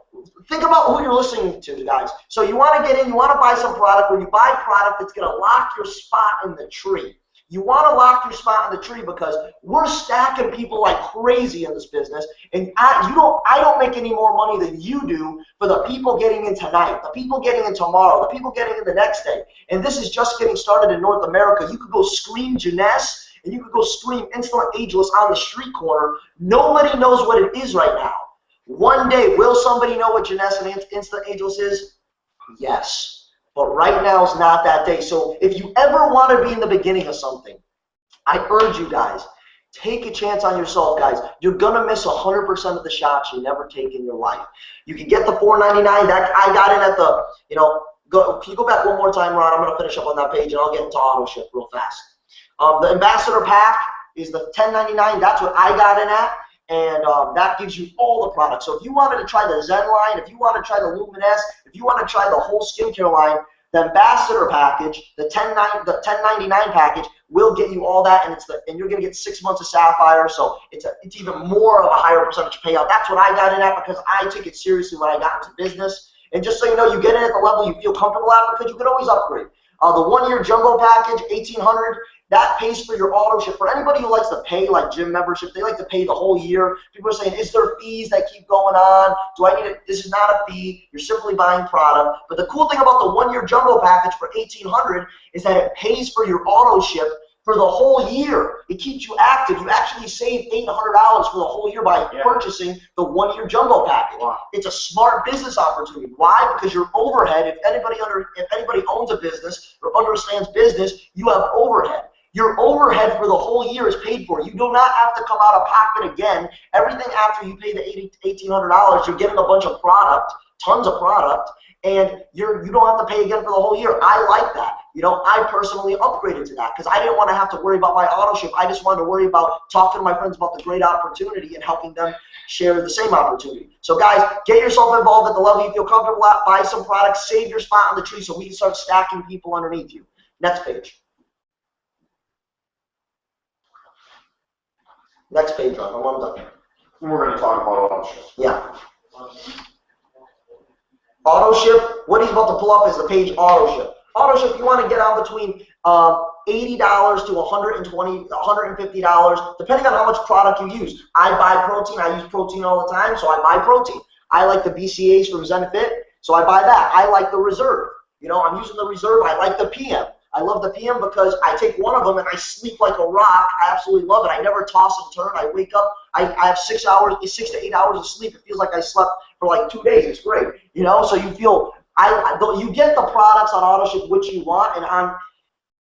think about who you're listening to, guys. So you want to get in, you want to buy some product. When you buy product, it's going to lock your spot in the tree. You want to lock your spot in the tree because we're stacking people like crazy in this business, and I don't make any more money than you do for the people getting in tonight, the people getting in tomorrow, the people getting in the next day. And this is just getting started in North America. You could go scream Jeunesse, and you could go scream Instant Ageless on the street corner. Nobody knows what it is right now. One day, will somebody know what Jeunesse and Instant Ageless is? Yes. But right now is not that day. So if you ever want to be in the beginning of something, I urge you guys, take a chance on yourself, guys. You're going to miss 100% of the shots you never take in your life. You can get the $4.99 that I got in at the, can you go back one more time, Ron? I'm going to finish up on that page, and I'll get into auto ship real fast. The Ambassador Pack is the $10.99. That's what I got in at. And that gives you all the products. So if you wanted to try the Zen line, if you want to try the Luminous, if you want to try the whole skincare line, the Ambassador package, the $10.99 package will get you all that, and you're going to get 6 months of Sapphire. So it's even more of a higher percentage payout. That's what I got in at because I took it seriously when I got into business. And just so you know, you get in at the level you feel comfortable at because you can always upgrade. The 1-year jumbo package, $1,800. That pays for your auto ship. For anybody who likes to pay like gym membership, they like to pay the whole year. People are saying, is there fees that keep going on? Do I need it? This is not a fee. You're simply buying product. But the cool thing about the 1-year jumbo package for $1,800 is that it pays for your auto ship for the whole year. It keeps you active. You actually save $800 for the whole year by purchasing the 1-year jumbo package. Wow. It's a smart business opportunity. Why? Because your overhead, if anybody owns a business or understands business, you have overhead. Your overhead for the whole year is paid for. You do not have to come out of pocket again. Everything after you pay the $1,800, you're getting a bunch of product, tons of product, and you don't have to pay again for the whole year. I like that. I personally upgraded to that because I didn't want to have to worry about my auto ship. I just wanted to worry about talking to my friends about the great opportunity and helping them share the same opportunity. So guys, get yourself involved at the level you feel comfortable at. Buy some products, save your spot on the tree so we can start stacking people underneath you. Next page. Next page, Ron. I'm done. We're going to talk about auto ship. Yeah. Auto ship, what he's about to pull up is the page auto ship. Auto ship, you want to get on between $80 to $120, $150, depending on how much product you use. I buy protein. I use protein all the time, so I buy protein. I like the BCAAs from ZenFit, so I buy that. I like the Reserve. I'm using the Reserve. I like the PM. I love the PM because I take one of them and I sleep like a rock. I absolutely love it. I never toss and turn. I wake up. I have 6 to 8 hours of sleep. It feels like I slept for like 2 days. It's great, you know. So you feel you get the products on AutoShip which you want, and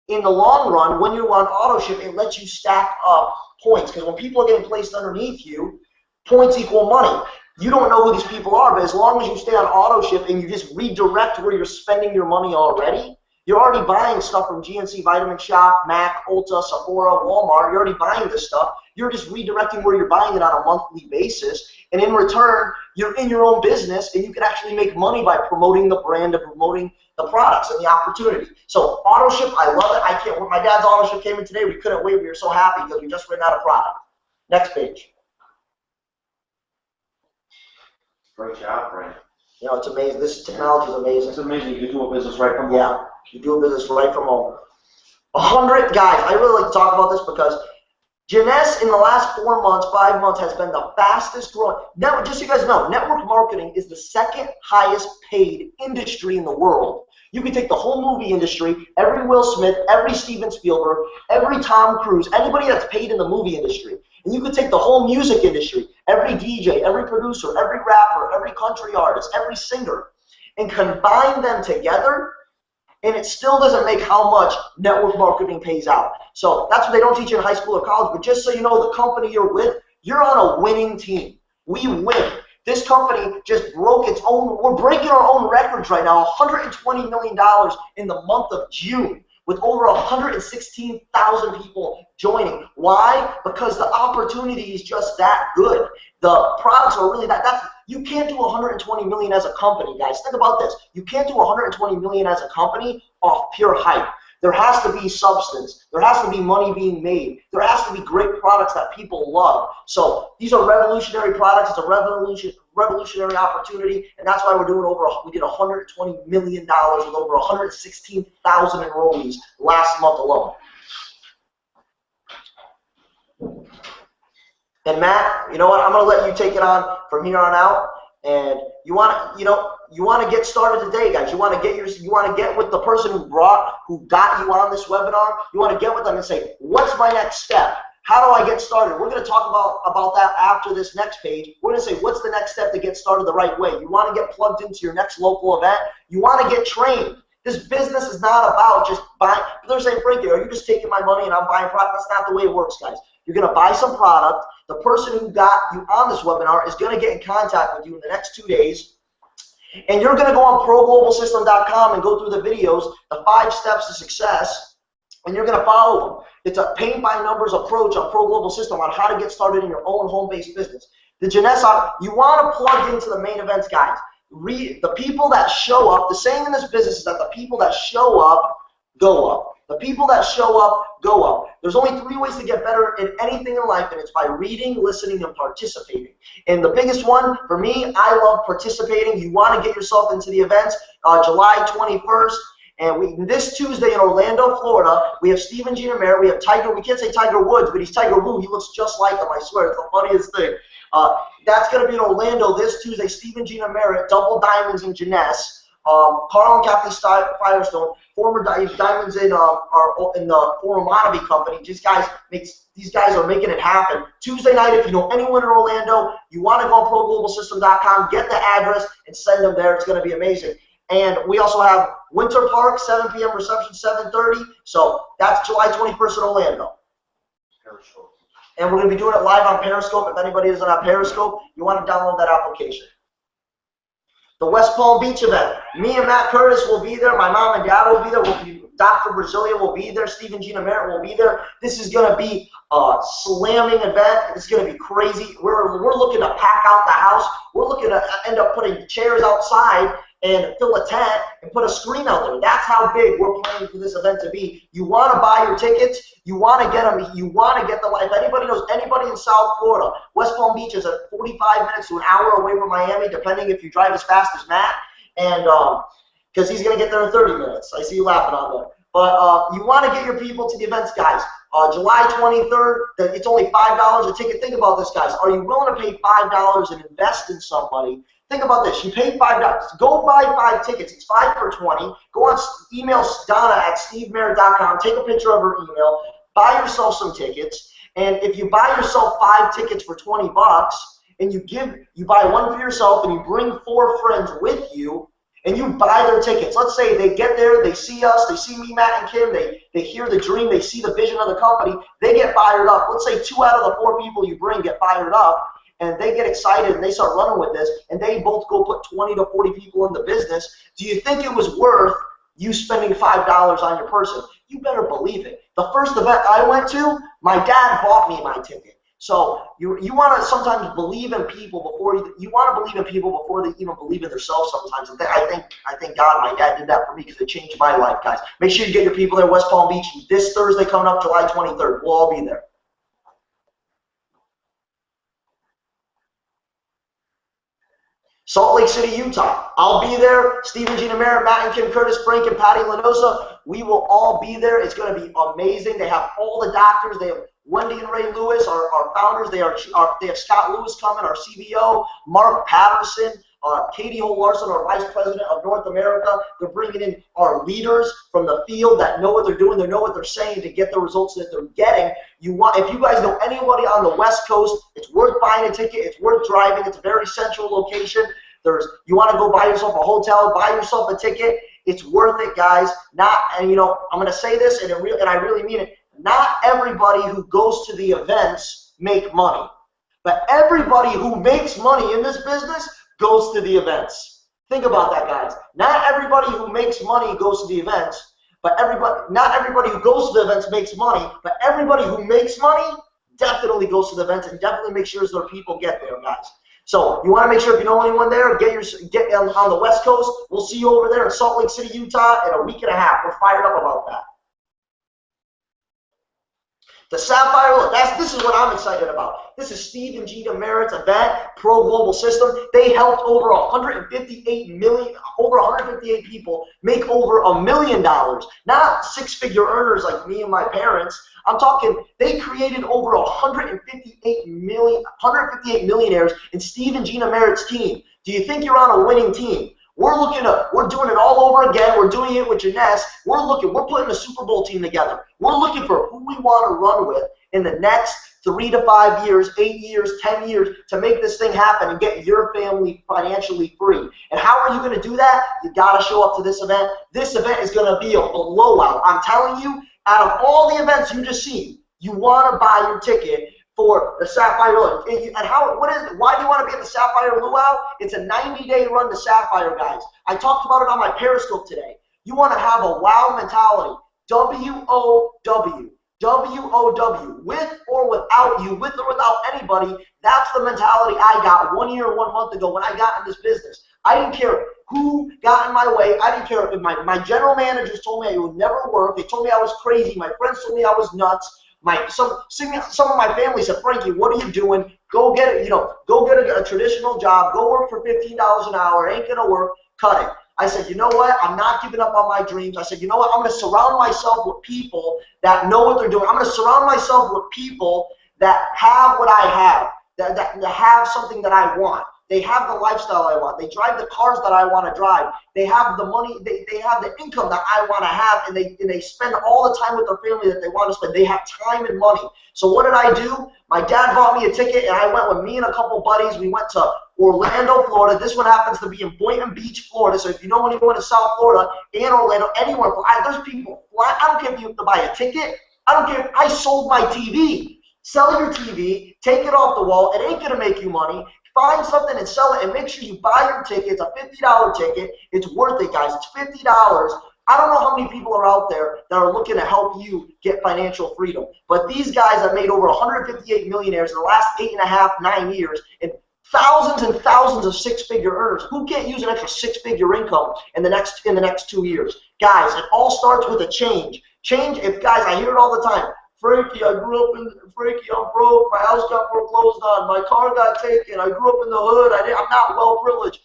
in the long run, when you're on AutoShip, it lets you stack up points, because when people are getting placed underneath you, points equal money. You don't know who these people are, but as long as you stay on AutoShip and you just redirect where you're spending your money already, you're already buying stuff from GNC, Vitamin Shop, Mac, Ulta, Sephora, Walmart. You're already buying this stuff. You're just redirecting where you're buying it on a monthly basis. And in return, you're in your own business, and you can actually make money by promoting the brand and promoting the products and the opportunity. So AutoShip, I love it. I can't. When my dad's AutoShip came in today, we couldn't wait. We were so happy because we just ran out of product. Next page. Great job, Frank. You know, it's amazing. This technology is amazing. It's amazing you can do a business right from home. Yeah, you do a business right from home. 100 guys. I really like to talk about this because Jeunesse in the last 4 months, 5 months has been the fastest growing. Now, just so you guys know, network marketing is the second highest paid industry in the world. You can take the whole movie industry, every Will Smith, every Steven Spielberg, every Tom Cruise, anybody that's paid in the movie industry, and you can take the whole music industry, every DJ, every producer, every rapper, every country artist, every singer, and combine them together, and it still doesn't make how much network marketing pays out. So that's what they don't teach you in high school or college, but just so you know, the company you're with, you're on a winning team. We win. This company just broke its own, we're breaking our own records right now, $120 million in the month of June, with over 116,000 people joining. Why? Because the opportunity is just that good. The products are really you can't do 120 million as a company, guys. Think about this. You can't do 120 million as a company off pure hype. There has to be substance. There has to be money being made. There has to be great products that people love. So these are revolutionary products. It's a revolutionary opportunity, and that's why we did $120 million with over 116,000 enrollees last month alone. And Matt, you know what? I'm going to let you take it on from here on out. And you want to get started today, guys. You want to get with the person who got you on this webinar. You want to get with them and say, what's my next step? How do I get started? We're going to talk about that after this next page. We're going to say, what's the next step to get started the right way? You want to get plugged into your next local event. You want to get trained. This business is not about just buying. They're saying, Frankie, are you just taking my money and I'm buying product? That's not the way it works, guys. You're going to buy some product. The person who got you on this webinar is going to get in contact with you in the next 2 days. And you're going to go on ProGlobalSystem.com and go through the videos, the 5 steps to success, and you're going to follow them. It's a paint-by-numbers approach on Pro Global System on how to get started in your own home-based business. The Jeunesse, you want to plug into the main events, guys. The people that show up, the saying in this business is that the people that show up go up. The people that show up, go up. There's only 3 ways to get better in anything in life, and it's by reading, listening, and participating. And the biggest one, for me, I love participating. You want to get yourself into the events, July 21st. And this Tuesday in Orlando, Florida, we have Stephen Gina Merritt. We have Tiger. We can't say Tiger Woods, but he's Tiger Woo. He looks just like him, I swear. It's the funniest thing. That's going to be in Orlando this Tuesday. Stephen Gina Merritt, double diamonds in Jeunesse. Carl and Kathy Firestone, former diamonds in the former Monavie company. These guys are making it happen. Tuesday night, if you know anyone in Orlando, you want to go on ProGlobalSystem.com, get the address, and send them there. It's going to be amazing. And we also have Winter Park, 7 p.m. reception, 7:30. So that's July 21st in Orlando. Periscope. And we're going to be doing it live on Periscope. If anybody isn't on Periscope, you want to download that application. The West Palm Beach event. Me and Matt Curtis will be there. My mom and dad will be there. Dr. Brasilia will be there. Stephen Gina Merritt will be there. This is going to be a slamming event. It's going to be crazy. We're looking to pack out the house. We're looking to end up putting chairs outside and fill a tent and put a screen out there. That's how big we're planning for this event to be. You want to buy your tickets. You want to get them. You want to get them. If anybody knows anybody in South Florida, West Palm Beach is at 45 minutes to an hour away from Miami, depending if you drive as fast as Matt. And because he's going to get there in 30 minutes. I see you laughing on there. But you want to get your people to the events, guys. July 23rd, it's only $5 a ticket. Think about this, guys. Are you willing to pay $5 and invest in somebody Think about this. You pay $5. Go buy 5 tickets. It's 5 for 20. Go on, email Donna at stevemerritt.com. Take a picture of her email. Buy yourself some tickets. And if you buy yourself 5 tickets for 20 bucks, and you buy one for yourself, and you bring 4 friends with you, and you buy their tickets. Let's say they get there, they see us, they see me, Matt, and Kim, they hear the dream, they see the vision of the company, they get fired up. Let's say 2 out of the 4 people you bring get fired up, and they get excited and they start running with this, and they both go put 20 to 40 people in the business. Do you think it was worth you spending $5 on your person? You better believe it. The first event I went to, my dad bought me my ticket. So you want to sometimes believe in people before you want to believe in people before they even believe in themselves sometimes. And I thank God my dad did that for me because it changed my life, guys. Make sure you get your people there, West Palm Beach, this Thursday coming up, July 23rd. We'll all be there. Salt Lake City, Utah. I'll be there. Steve and Gina Merritt, Matt and Kim Curtis, Frank and Patty Lanosa. We will all be there. It's going to be amazing. They have all the doctors. They have Wendy and Ray Lewis, our founders. They have Scott Lewis coming, our CBO. Mark Patterson, Katie Holt-Larson, our Vice President of North America. They're bringing in our leaders from the field that know what they're doing. They know what they're saying to get the results that they're getting. If you guys know anybody on the West Coast, it's worth buying a ticket. It's worth driving. It's a very central location. You want to go buy yourself a hotel, buy yourself a ticket. It's worth it, guys. I'm going to say this, and I really mean it. Not everybody who goes to the events make money, but everybody who makes money in this business goes to the events. Think about that, guys. Not everybody who makes money goes to the events, but not everybody who goes to the events makes money, but everybody who makes money definitely goes to the events and definitely makes sure their people get there, guys. So you want to make sure if you know anyone there, get on the West Coast. We'll see you over there in Salt Lake City, Utah in a week and a half. We're fired up about that. The Sapphire, this is what I'm excited about. This is Steve and Gina Merritt's event, Pro Global System. They helped over 158 people make over $1 million. Not 6-figure earners like me and my parents. I'm talking, they created over 158 millionaires in Steve and Gina Merritt's team. Do you think you're on a winning team? We're doing it all over again. We're doing it with Jeunesse. We're putting a Super Bowl team together. We're looking for who we want to run with in the next 3 to 5 years, 8 years, 10 years to make this thing happen and get your family financially free. And how are you going to do that? You got to show up to this event. This event is going to be a blowout. I'm telling you, out of all the events you just seen, you want to buy your ticket for the Sapphire Luau. And why do you want to be at the Sapphire Luau? It's a 90-day run to Sapphire, guys. I talked about it on my Periscope today. You want to have a wow mentality. W-O-W. W-O-W. With or without you, with or without anybody, that's the mentality I got 1 year, 1 month ago when I got in this business. I didn't care who got in my way. I didn't care if my general managers told me it would never work. They told me I was crazy. My friends told me I was nuts. Some of my family said, Frankie, what are you doing? Go get it, go get a traditional job. Go work for $15 an hour. It ain't gonna work. Cut it. I said, you know what? I'm not giving up on my dreams. I said, you know what? I'm going to surround myself with people that know what they're doing. I'm going to surround myself with people that have what I have, that have something that I want. They have the lifestyle I want. They drive the cars that I want to drive. They have the money. They have the income that I want to have, and they spend all the time with their family that they want to spend. They have time and money. So what did I do? My dad bought me a ticket, and I went with me and a couple buddies. We went to Orlando, Florida. This one happens to be in Boynton Beach, Florida. So if you know anyone in South Florida and Orlando, anywhere, there's people. I don't care if you have to buy a ticket. I don't care if I sold my TV. Sell your TV. Take it off the wall. It ain't going to make you money. Find something and sell it, and make sure you buy your ticket. It's a $50 ticket. It's worth it, guys. It's $50. I don't know how many people are out there that are looking to help you get financial freedom. But these guys have made over 158 millionaires in the last 8.5, 9 years, and thousands and thousands of 6-figure earners. Who can't use an extra 6-figure income in the next 2 years? Guys, it all starts with a change. Guys, I hear it all the time. Frankie, I'm broke, my house got foreclosed on, my car got taken, I grew up in the hood, I'm not well privileged.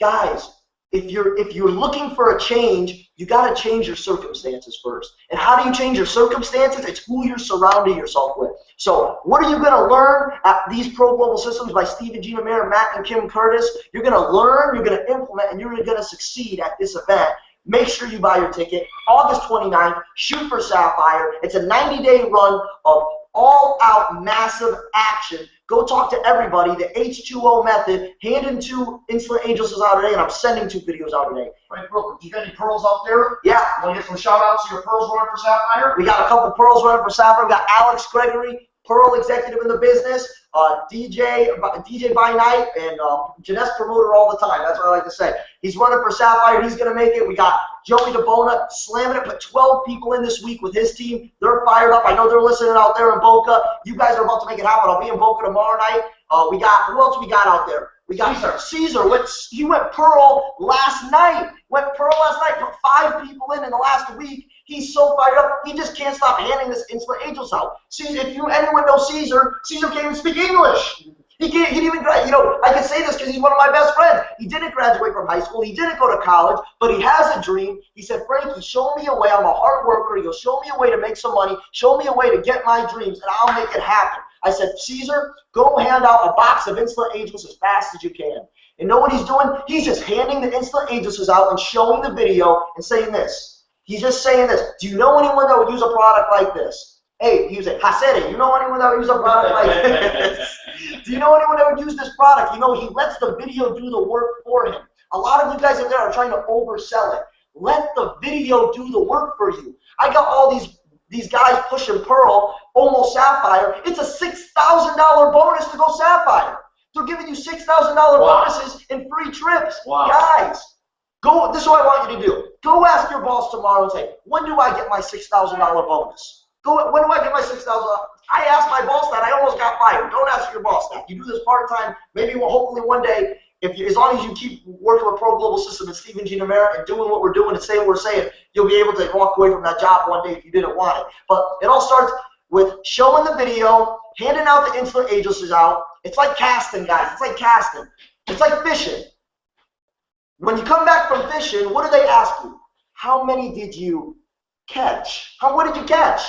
Guys, if you're looking for a change, you got to change your circumstances first. And how do you change your circumstances? It's who you're surrounding yourself with. So what are you going to learn at these Pro Global Systems by Steve and Gina Mayer, Matt and Kim Curtis? You're going to learn, you're going to implement, and you're going to succeed at this event. Make sure you buy your ticket. August 29th, shoot for Sapphire. It's a 90-day run of all-out massive action. Go talk to everybody. The H2O method, handing 2 Insulin Angels out today, and I'm sending 2 videos out today. Right, Brooklyn, you got any pearls out there? Yeah. Want to get some shout-outs to your pearls running for Sapphire? We got a couple pearls running for Sapphire. We got Alex Gregory, Pearl executive in the business, DJ by night, and Jeunesse promoter all the time. That's what I like to say. He's running for Sapphire. He's going to make it. We got Joey DeBona slamming it. Put 12 people in this week with his team. They're fired up. I know they're listening out there in Boca. You guys are about to make it happen. I'll be in Boca tomorrow night. We got, who else we got out there? We got Caesar. He went Pearl last night. Put 5 people in the last week. He's so fired up. He just can't stop handing this Insulin Angels out. See, if anyone knows Caesar can't even speak English. He didn't even graduate. You know, I can say this because he's one of my best friends. He didn't graduate from high school. He didn't go to college, but he has a dream. He said, Frankie, show me a way. I'm a hard worker. He'll show me a way to make some money. Show me a way to get my dreams, and I'll make it happen. I said, Caesar, go hand out a box of Insulin Angels as fast as you can. And know what he's doing? He's just handing the Insulin Angels out and showing the video and saying this. He's just saying this. Do you know anyone that would use a product like this? Hey, he was like, Hasere, you know anyone that would use a product like this? Do you know anyone that would use this product? You know, he lets the video do the work for him. A lot of you guys out there are trying to oversell it. Let the video do the work for you. I got all these guys pushing Pearl, almost Sapphire. It's a $6,000 bonus to go Sapphire. They're giving you $6,000 bonuses and free trips. Wow. Guys, go. This is what I want you to do. Go ask your boss tomorrow and say, when do I get my $6,000 bonus? When do I get my $6,000? I asked my boss that. I almost got fired. Don't ask your boss that. You do this part-time. Maybe, hopefully one day, as long as you keep working with Pro Global System and Steve and Gina Mayer and doing what we're doing and saying what we're saying, you'll be able to walk away from that job one day if you didn't want it. But it all starts with showing the video, handing out the Insulin Angels out. It's like casting, guys. It's like casting. It's like fishing. When you come back from fishing, what do they ask you? How many did you catch? What did you catch?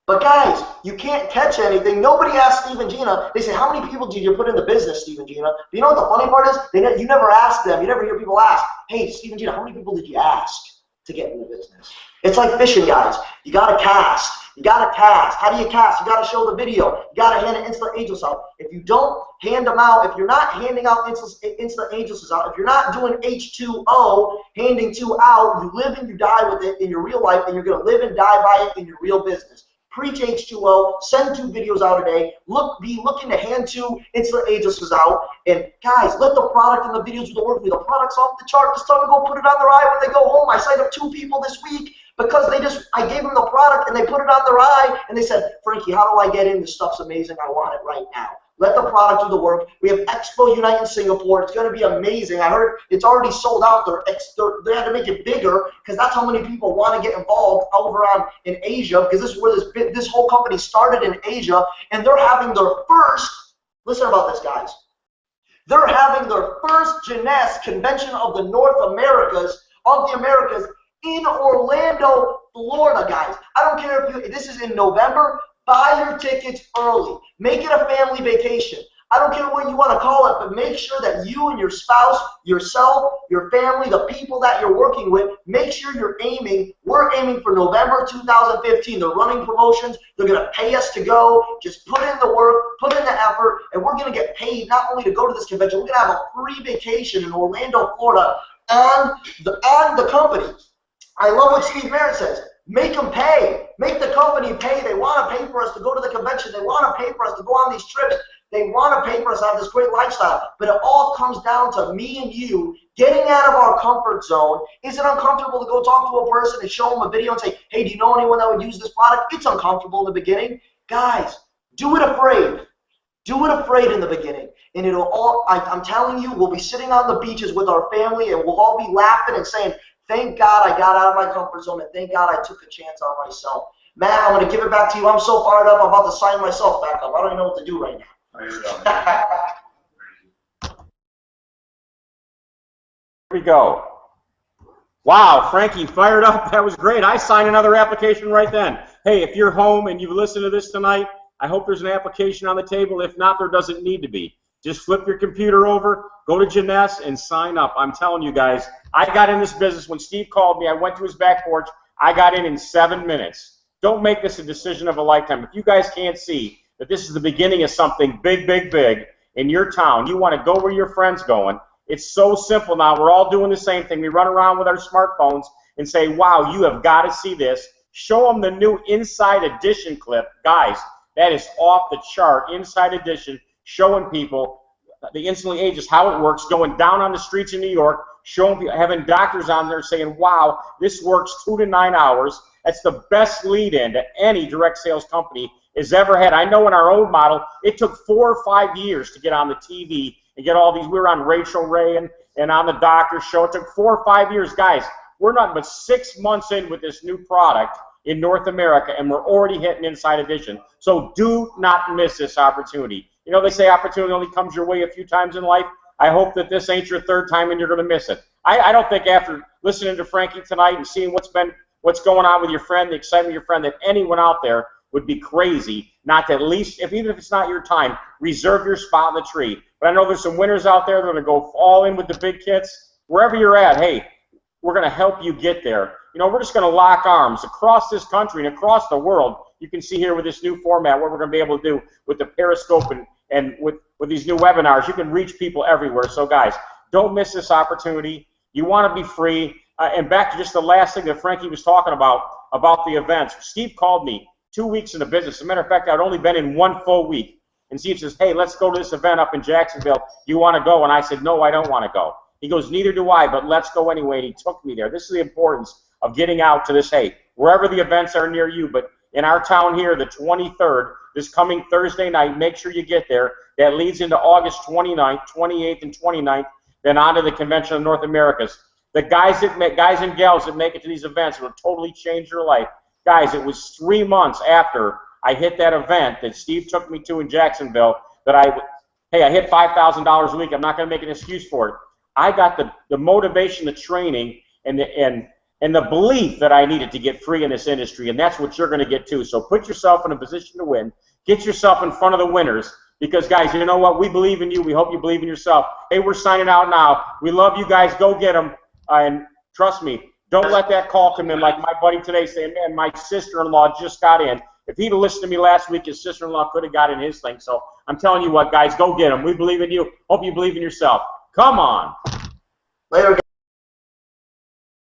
But guys, you can't catch anything. Nobody asked Steve and Gina. They say, how many people did you put in the business, Steve and Gina? But you know what the funny part is? You never ask them. You never hear people ask, hey, Steve and Gina, how many people did you ask to get in the business? It's like fishing, guys. You got to cast. You got to cast. How do you cast? You got to show the video. You got to hand the Insulin Angels out. If you don't hand them out, if you're not handing out Insulin Angels out, if you're not doing H2O, handing 2 out, you live and you die with it in your real life, and you're going to live and die by it in your real business. Preach H2O, send 2 videos out a day, be looking to hand 2 Insulin Angels out, and guys, let the product and the videos do the work for you. The product's off the chart. Just tell them to go put it on their eye when they go home. I signed up 2 people this week because I gave them the product and they put it on their eye and they said, Frankie, how do I get in? This stuff's amazing. I want it right now. Let the product do the work. We have Expo Unite in Singapore. It's going to be amazing. I heard it's already sold out. They had to make it bigger because that's how many people want to get involved over in Asia, because this is where this whole company started in Asia, and they're having their first, listen about this, guys. They're having their first Jeunesse convention of the Americas in Orlando, Florida, guys. I don't care if this is in November. Buy your tickets early. Make it a family vacation. I don't care what you want to call it, but make sure that you and your spouse, yourself, your family, the people that you're working with, make sure we're aiming for November 2015. They're running promotions. They're going to pay us to go. Just put in the work, put in the effort, and we're going to get paid not only to go to this convention, we're going to have a free vacation in Orlando, Florida on the company. I love what Steve Merritt says. Make them pay. Make the company pay. They want to pay for us to go to the convention. They want to pay for us to go on these trips. They want to pay for us to have this great lifestyle. But it all comes down to me and you getting out of our comfort zone. Is it uncomfortable to go talk to a person and show them a video and say, hey, do you know anyone that would use this product? It's uncomfortable in the beginning. Guys, do it afraid. Do it afraid in the beginning. And it'll all, I'm telling you, we'll be sitting on the beaches with our family and we'll all be laughing and saying, thank God I got out of my comfort zone, and thank God I took a chance on myself. Matt, I'm going to give it back to you. I'm so fired up. I'm about to sign myself back up. I don't even know what to do right now. Here we go. Wow, Frankie, fired up. That was great. I signed another application right then. Hey, if you're home and you've listened to this tonight, I hope there's an application on the table. If not, there doesn't need to be. Just flip your computer over, go to Jeunesse, and sign up. I'm telling you guys, I got in this business when Steve called me. I went to his back porch. I got in 7 minutes. Don't make this a decision of a lifetime. If you guys can't see that this is the beginning of something big, big, big in your town, you want to go where your friend's going. It's so simple now. We're all doing the same thing. We run around with our smartphones and say, wow, you have got to see this. Show them the new Inside Edition clip. Guys, that is off the chart. Inside Edition, showing people the Instantly Ages, how it works, going down on the streets in New York, showing people, having doctors on there saying, wow, this works 2 to 9 hours. That's the best lead-in to any direct sales company has ever had. I know in our own model, it took 4 or 5 years to get on the TV and get all these. We were on Rachel Ray and on the doctor show. It took 4 or 5 years. Guys, we're not but 6 months in with this new product in North America, and we're already hitting Inside Edition. So do not miss this opportunity. You know, they say opportunity only comes your way a few times in life. I hope that this ain't your 3rd time and you're going to miss it. I don't think after listening to Frankie tonight and seeing what's going on with your friend, the excitement of your friend, that anyone out there would be crazy not to at least, even if it's not your time, reserve your spot in the tree. But I know there's some winners out there that are going to go all in with the big kits. Wherever you're at, hey, we're going to help you get there. You know, we're just going to lock arms across this country and across the world. You can see here with this new format what we're going to be able to do with the Periscope and with these new webinars. You can reach people everywhere. So, guys, don't miss this opportunity. You want to be free. And back to just the last thing that Frankie was talking about the events. Steve called me 2 weeks in the business. As a matter of fact, I'd only been in 1 full week. And Steve says, hey, let's go to this event up in Jacksonville. You want to go? And I said, no, I don't want to go. He goes, neither do I, but let's go anyway. And he took me there. This is the importance of getting out to this, hey, wherever the events are near you. But in our town here, the 23rd, this coming Thursday night, make sure you get there. That leads into August 29th, 28th, and 29th, then on to the Convention of North Americas. The guys and gals that make it to these events will totally change your life. Guys, it was 3 months after I hit that event that Steve took me to in Jacksonville that I hit $5,000 a week. I'm not going to make an excuse for it. I got the motivation, the training, and the belief that I needed to get free in this industry, and that's what you're going to get too. So put yourself in a position to win. Get yourself in front of the winners because, guys, you know what? We believe in you. We hope you believe in yourself. Hey, we're signing out now. We love you guys. Go get them. And trust me, don't let that call come in like my buddy today saying, man, my sister-in-law just got in. If he'd have listened to me last week, his sister-in-law could have got in his thing. So I'm telling you what, guys, go get them. We believe in you. Hope you believe in yourself. Come on. Later.